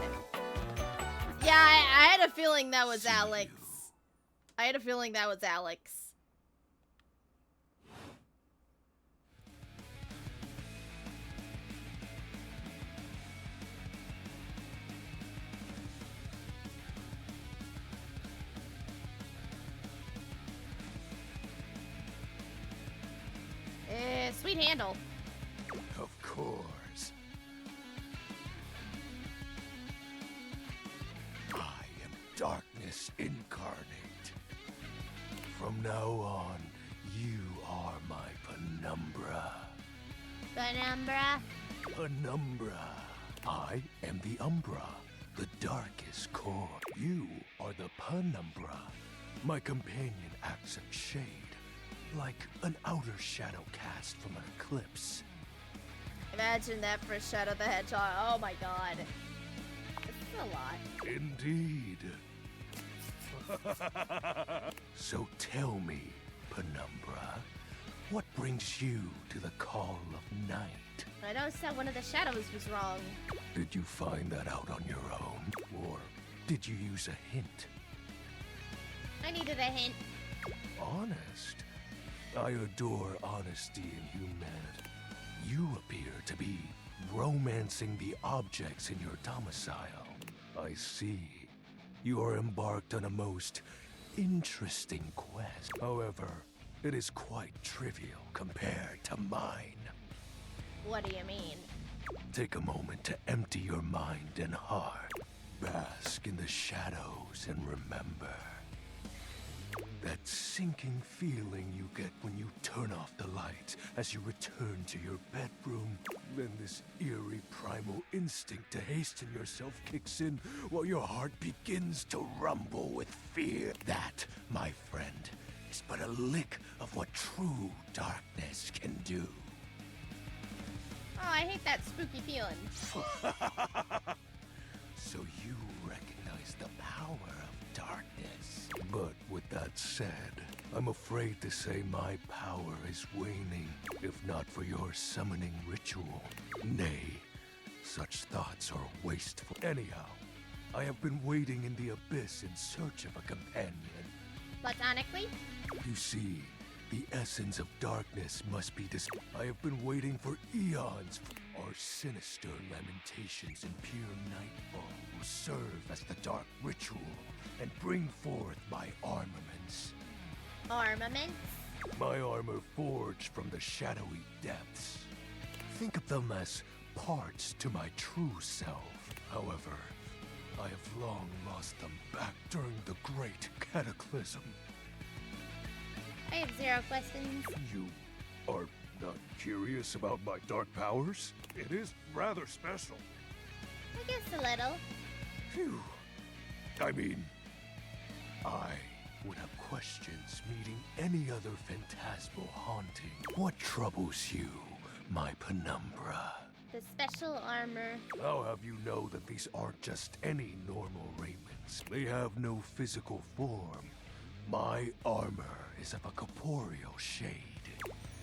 Yeah, I had a feeling that was Alex. I had a feeling that was Alex. Sweet handle. Of course. I am darkness incarnate. From now on, you are my penumbra. Penumbra? Penumbra. I am the Umbra, the darkest core. You are the penumbra. My companion acts in shade, like an outer shadow cast from an eclipse. Imagine that for Shadow the Hedgehog. Oh my god. This is a lot. Indeed. So tell me, penumbra, what brings you to the call of night? I noticed that one of the shadows was wrong. Did you find that out on your own? Or did you use a hint? I needed a hint. Honest? I adore honesty and humanity. You appear to be romancing the objects in your domicile. I see. You are embarked on a most interesting quest. However, it is quite trivial compared to mine. What do you mean? Take a moment to empty your mind and heart. Bask in the shadows and remember. That sinking feeling you get when you turn off the lights as you return to your bedroom. Then this eerie primal instinct to hasten yourself kicks in while your heart begins to rumble with fear. That, my friend, is but a lick of what true darkness can do. Oh, I hate that spooky feeling. So you recognize the power of darkness. But with that said, I'm afraid to say my power is waning, if not for your summoning ritual. Nay, such thoughts are wasteful. Anyhow, I have been waiting in the abyss in search of a companion. Platonically? You see, the essence of darkness must be I have been waiting for eons. Our sinister lamentations in pure nightfall will serve as the dark ritual and bring forth my armaments. Armaments? My armor forged from the shadowy depths. Think of them as parts to my true self. However, I have long lost them back during the great cataclysm. I have 0 questions. You are not curious about my dark powers? It is rather special. I guess a little. Phew. I mean, I would have questions meeting any other phantasmal haunting. What troubles you, my penumbra? The special armor. How have you know that these aren't just any normal raiments? They have no physical form. My armor is of a corporeal shade.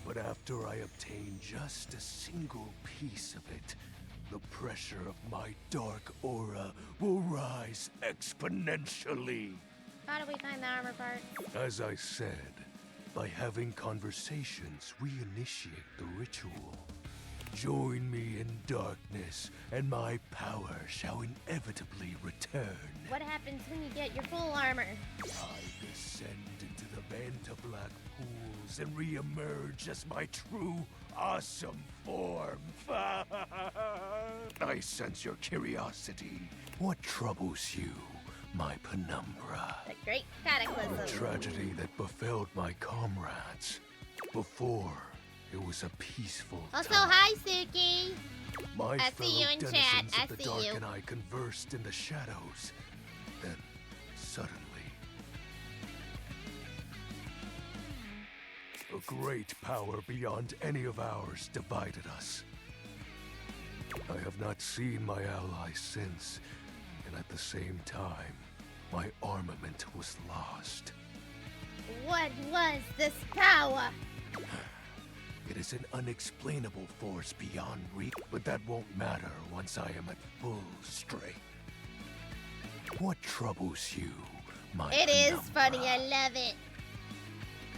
But after I obtain just a single piece of it, the pressure of my dark aura will rise exponentially. How do we find the armor part? As I said, by having conversations, we initiate the ritual. Join me in darkness, and my power shall inevitably return. What happens when you get your full armor? I descend into the Vantablack pools and re-emerge as my true, awesome form. I sense your curiosity. What troubles you, my penumbra? The great cataclysm. The tragedy that befell my comrades. Before, it was a peaceful Also, time. hi, Suki. My I fellow see you in chat. denizens I of the see dark you. and I conversed in the shadows. Then, suddenly, a great power beyond any of ours divided us. I have not seen my allies since, and at the same time, my armament was lost. What was this power? It is an unexplainable force beyond reach, but that won't matter once I am at full strength. What troubles you, my It is penumbra? funny. I love it.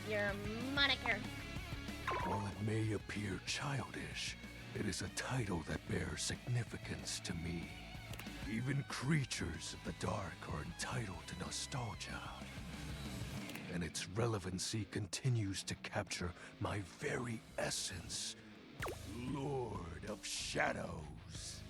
Your moniker. While it may appear childish, it is a title that bears significance to me. Even creatures of the dark are entitled to nostalgia. And its relevancy continues to capture my very essence. Lord of Shadows.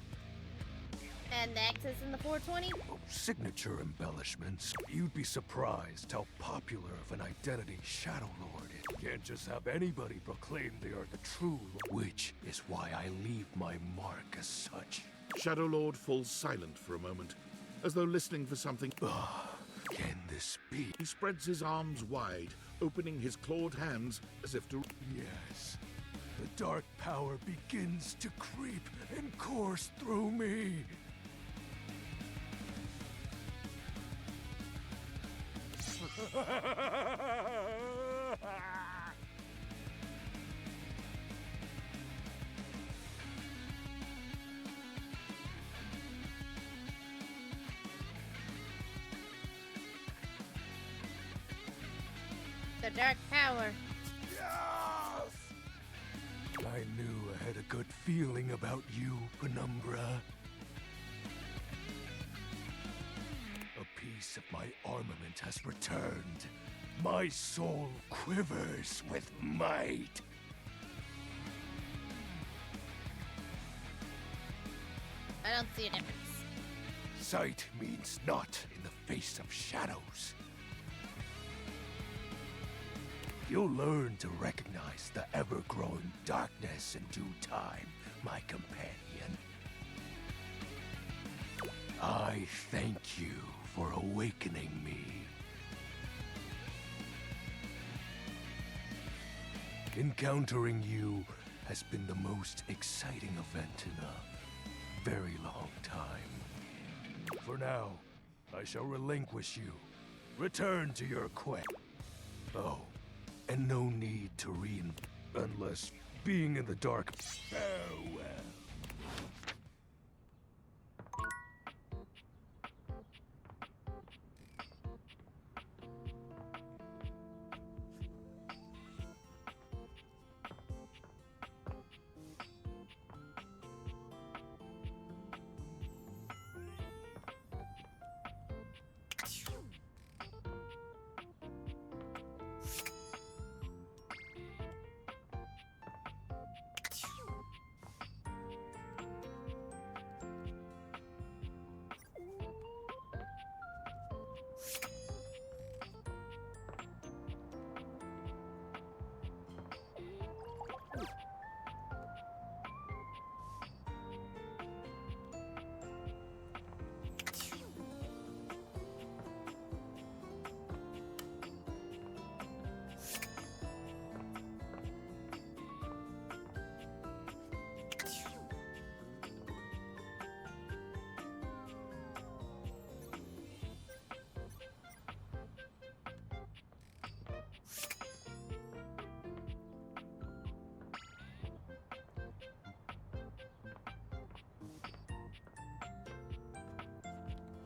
And the access in the 420? Signature embellishments. You'd be surprised how popular of an identity Shadow Lord is. Can't just have anybody proclaim they are the true Lord, which is why I leave my mark as such. Shadow Lord falls silent for a moment, as though listening for something. Can this be? He spreads his arms wide, opening his clawed hands as if to... Yes. The dark power begins to creep and course through me. The dark power. I knew I had a good feeling about you, Penumbra. A piece of my armament has returned. My soul quivers with might. I don't see a difference. Sight means naught in the face of shadows. You'll learn to recognize the ever-growing darkness in due time, my companion. I thank you for awakening me. Encountering you has been the most exciting event in a very long time. For now, I shall relinquish you. Return to your quest. Oh, and no need to unless being in the dark. Farewell.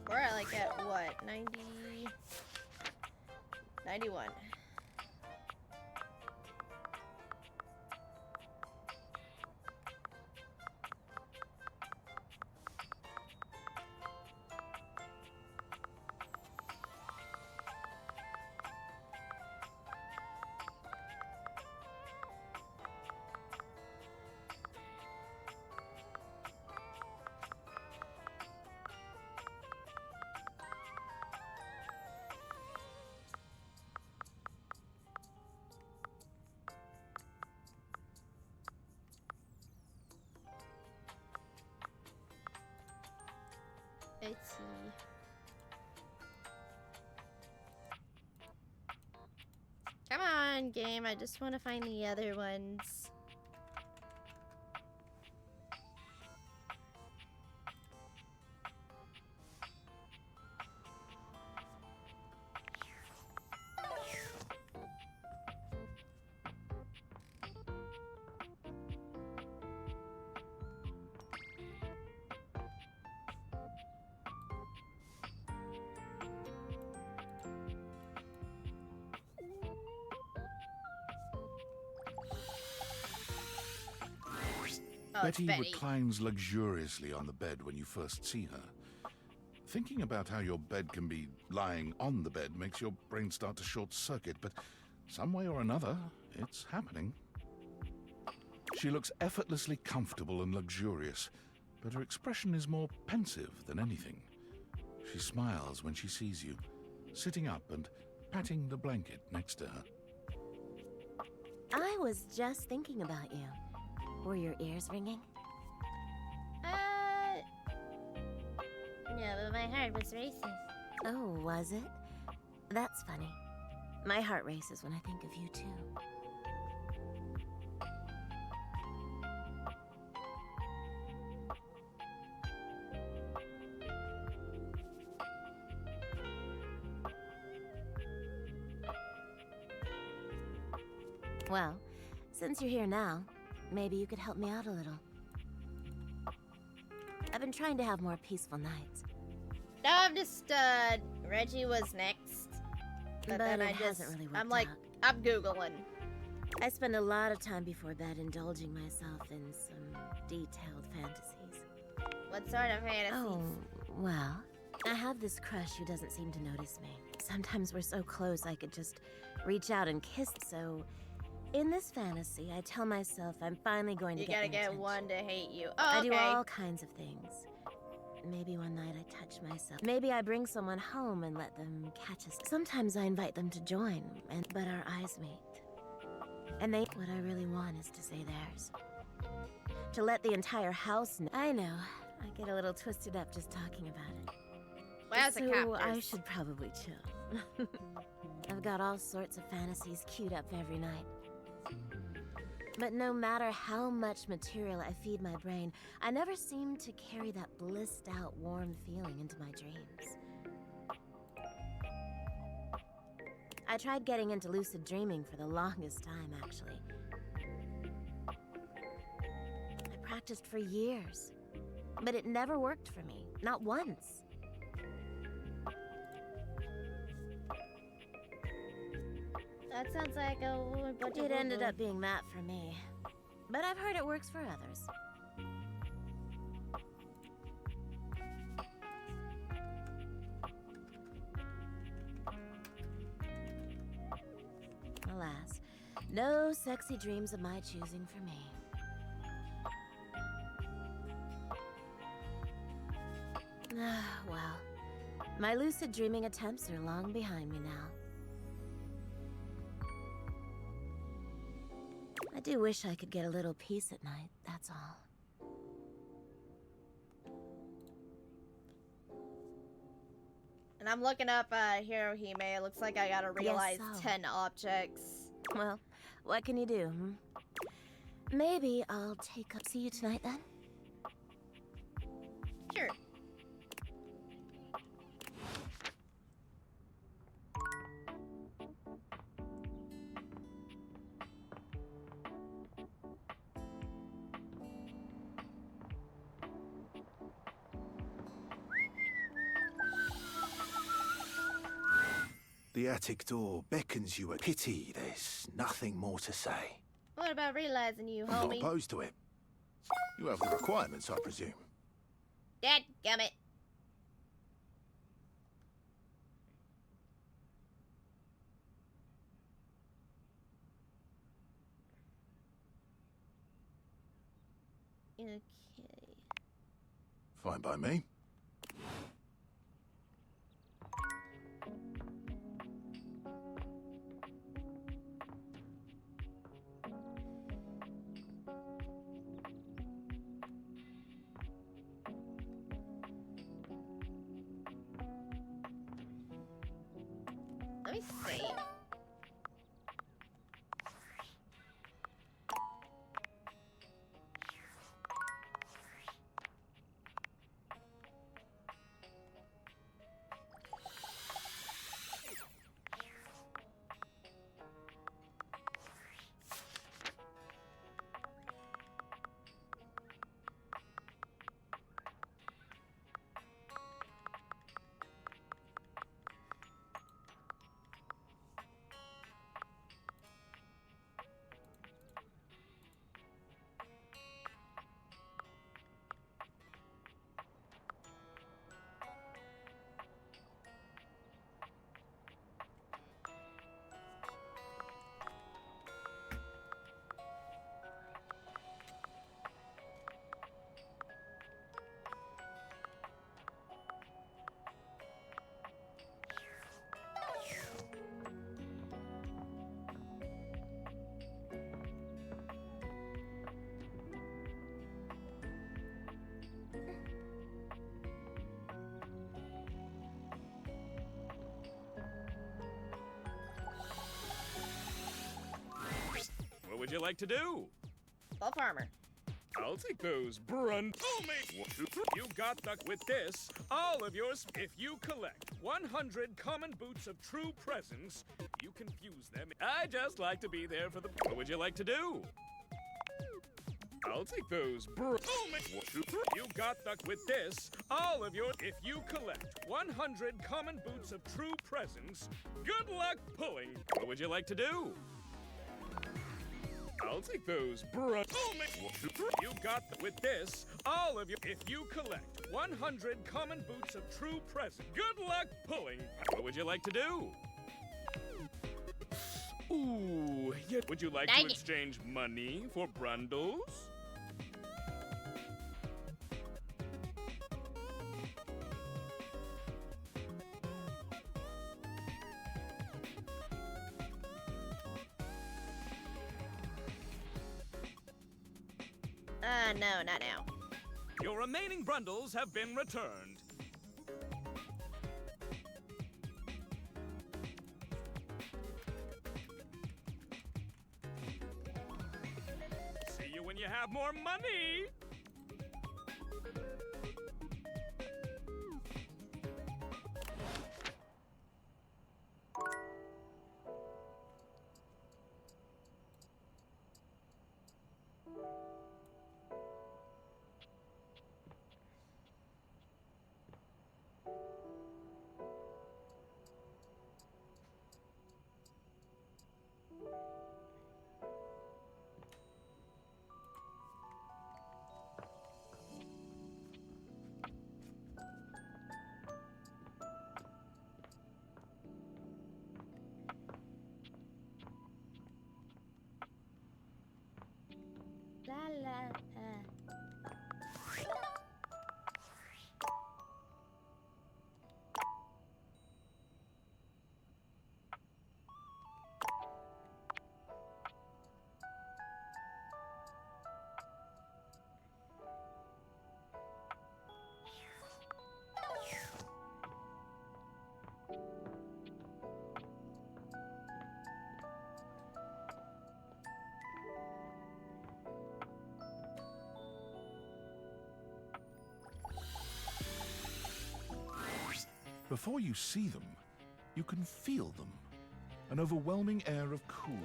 We're like at what? 90... 91. Let's see. Come on, game. I just want to find the other ones. Oh, Betty Betty reclines luxuriously on the bed when you first see her. Thinking about how your bed can be lying on the bed makes your brain start to short-circuit, but some way or another, it's happening. She looks effortlessly comfortable and luxurious, but her expression is more pensive than anything. She smiles when she sees you, sitting up and patting the blanket next to her. I was just thinking about you. Were your ears ringing? No, but my heart was racing. Oh, was it? That's funny. My heart races when I think of you, too. Well, since you're here now, maybe you could help me out a little. I've been trying to have more peaceful nights. No, I'm just, Reggie was next. But then I just, hasn't really worked I'm like, out. I'm Googling. I spend a lot of time before bed indulging myself in some detailed fantasies. What sort of fantasies? Oh, well, I have this crush who doesn't seem to notice me. Sometimes we're so close I could just reach out and kiss. So, in this fantasy, I tell myself I'm finally going to You get gotta their get attention. one to hate you. Oh, I do okay. all kinds of things. Maybe one night I touch myself. Maybe I bring someone home and let them catch us. Sometimes I invite them to join, but our eyes meet. And what I really want is to say theirs. To let the entire house know. I know. I get a little twisted up just talking about it. Well, as a So cactus. I should probably chill. I've got all sorts of fantasies queued up every night. But no matter how much material I feed my brain, I never seem to carry that blissed out warm feeling into my dreams. I tried getting into lucid dreaming for the longest time, actually. I practiced for years, but it never worked for me, not once. That sounds like a bunch of It ended woo-woo. up being that for me, but I've heard it works for others. Alas, no sexy dreams of my choosing for me. Ah, well, my lucid dreaming attempts are long behind me now. I do wish I could get a little peace at night, that's all. And I'm looking up Hirohime. It looks like I gotta realize so. 10 objects. Well, what can you do, hmm? Maybe I'll take up. See you tonight then? Sure. The attic door beckons you a pity. There's nothing more to say. What about realizing you, I'm not homie? opposed to it. You have the requirements, I presume. Dadgummit. Okay. Fine by me. Let me see. like to do? Well, farmer. I'll take those You got the with this. All of yours. If you collect 100 common boots of true presence, you confuse them. I just like to be there for the. What would you like to do? I'll take those You got the with this. All of your. If you collect 100 common boots of true presence, good luck pulling. What would you like to do? I'll take those You got with this. All of you. If you collect 100 common boots of true presence, good luck pulling. What would you like to do? Ooh, yeah. Would you like to exchange money for brundles? No, not now. Your remaining brundles have been returned. See you when you have more money! La la. Before you see them, you can feel them. An overwhelming air of cool,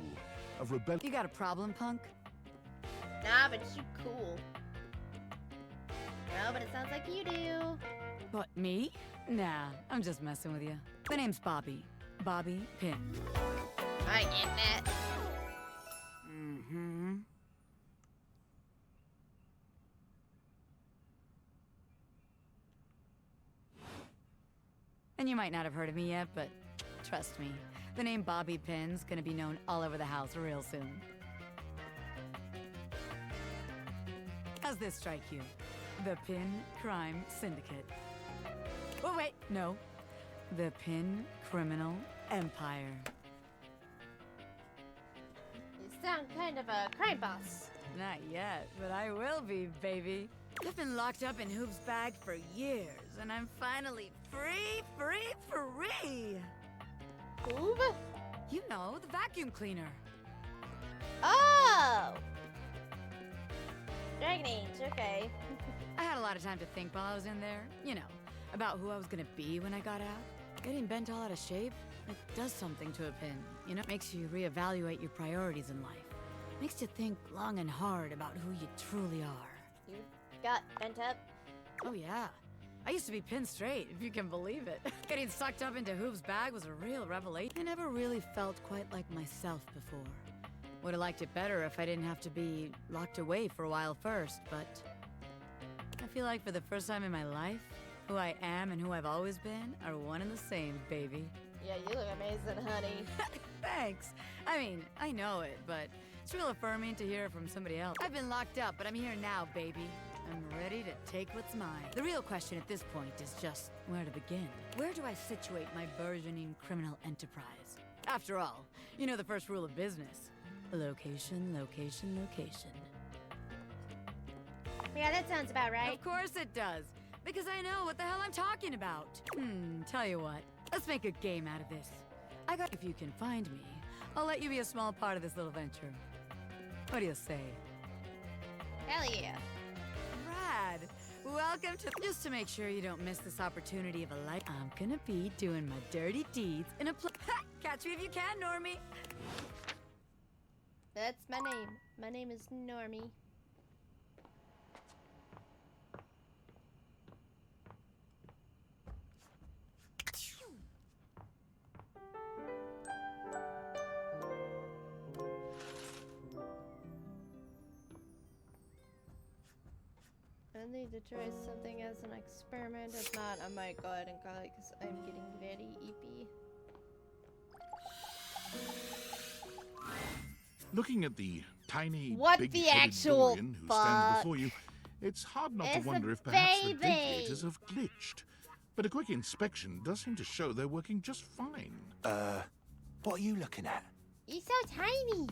of rebellion. You got a problem, punk? Nah, but you cool. No, but it sounds like you do. What, me? Nah, I'm just messing with you. My name's Bobby. Bobby Pin. I get that. Mm-hmm. And you might not have heard of me yet, but trust me, the name Bobby Pin's gonna be known all over the house real soon. How's this strike you? The Pin Crime Syndicate. Oh, wait, no. The Pin Criminal Empire. You sound kind of a crime boss. Not yet, but I will be, baby. I've been locked up in Hoop's bag for years, and I'm finally free. Hoop? You know, the vacuum cleaner. Oh! Dragon Age, okay. I had a lot of time to think while I was in there. You know, about who I was gonna be when I got out. Getting bent all out of shape, it does something to a pin. You know, it makes you reevaluate your priorities in life. Makes you think long and hard about who you truly are. You got bent up? Oh yeah. I used to be pinned straight, if you can believe it. Getting sucked up into Hoop's bag was a real revelation. I never really felt quite like myself before. Would have liked it better if I didn't have to be locked away for a while first, but I feel like for the first time in my life, who I am and who I've always been are one and the same, baby. Yeah, you look amazing, honey. Thanks. I mean, I know it, but it's real affirming to hear it from somebody else. I've been locked up, but I'm here now, baby. I'm ready to take what's mine. The real question at this point is just where to begin. Where do I situate my burgeoning criminal enterprise? After all, you know the first rule of business. Location, location, location. Yeah, that sounds about right. Of course it does, because I know what the hell I'm talking about. Tell you what, let's make a game out of this. If you can find me, I'll let you be a small part of this little venture. What do you say? Hell yeah. Rad. Welcome to... Just to make sure you don't miss this opportunity of a life, I'm gonna be doing my dirty deeds in a Catch me if you can, Normie. That's my name. My name is Normie. I need to try something as an experiment. If not, I might go ahead and call it because I'm getting very eepy. Looking at the tiny, What the big-headed actual Dorian who fuck? stands before you, it's hard not It's to wonder a if perhaps baby. the radiators have glitched. But a quick inspection does seem to show they're working just fine. What are you looking at? He's so tiny.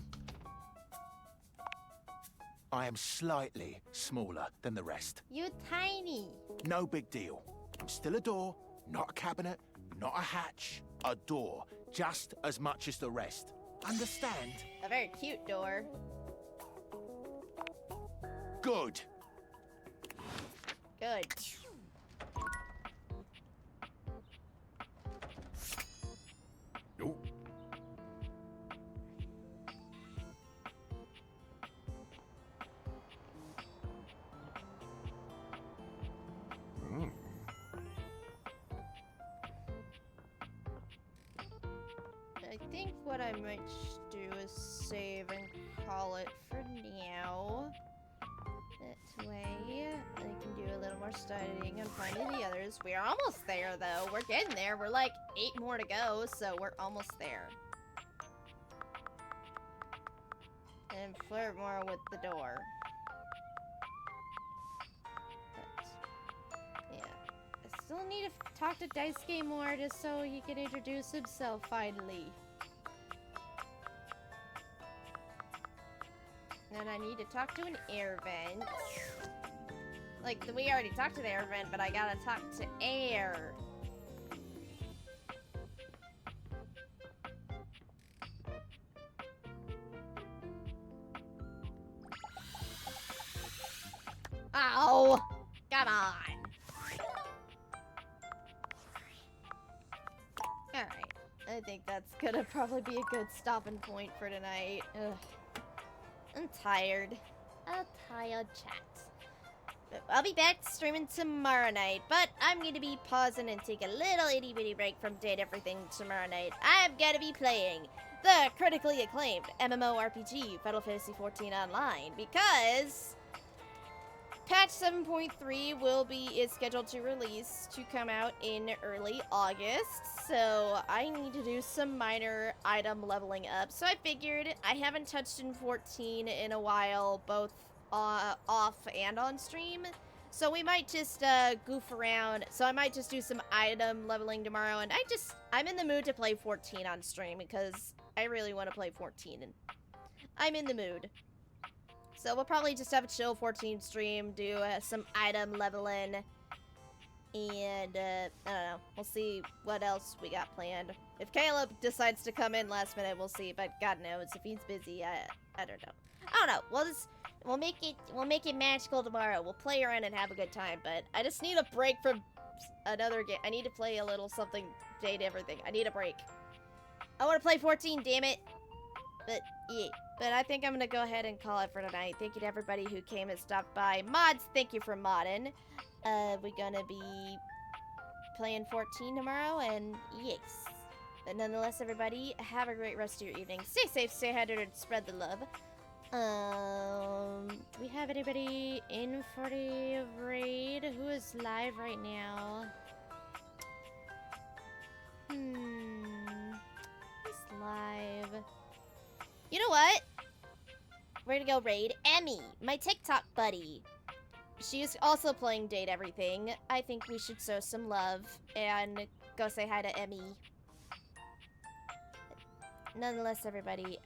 I am slightly smaller than the rest. You tiny. No big deal. I'm still a door, not a cabinet, not a hatch. A door, just as much as the rest. Understand? A very cute door. Good. Good. Oh. I think what I might do is save and call it for now. That way, I can do a little more studying and finding the others. We are almost there, though. We're getting there. We're like 8 more to go, so we're almost there. And flirt more with the door. But, yeah. I still need to talk to Daisuke more just so he can introduce himself finally. And I need to talk to an air vent. Like, we already talked to the air vent, but I gotta talk to air. Ow! Come on! Alright. I think that's gonna probably be a good stopping point for tonight. Ugh. I'm tired. A tired chat. But I'll be back streaming tomorrow night, but I'm going to be pausing and take a little itty bitty break from Date Everything tomorrow night. I'm going to be playing the critically acclaimed MMORPG Final Fantasy XIV Online because patch 7.3 is scheduled to release to come out in early August, so I need to do some minor item leveling up. So I figured I haven't touched in 14 in a while, both off and on stream, so we might just goof around. So I might just do some item leveling tomorrow, and I'm in the mood to play 14 on stream because I really want to play 14 and I'm in the mood. So we'll probably just have a chill 14 stream, do some item leveling, and I don't know, we'll see what else we got planned. If Caleb decides to come in last minute, we'll see, but God knows, if he's busy, I don't know. I don't know, we'll make it magical tomorrow. We'll play around and have a good time, but I just need a break from another game. I need to play a little something, Date Everything. I need a break. I want to play 14, damn it. But, yeah. But I think I'm gonna go ahead and call it for tonight. Thank you to everybody who came and stopped by. Mods, thank you for modding. We're gonna be playing 14 tomorrow, and yes. But nonetheless, everybody, have a great rest of your evening. Stay safe, stay hydrated, spread the love. Do we have anybody in for the raid who is live right now? Who's live? You know what? We're gonna go raid Emmy, my TikTok buddy. She is also playing Date Everything. I think we should show some love and go say hi to Emmy. Nonetheless, everybody,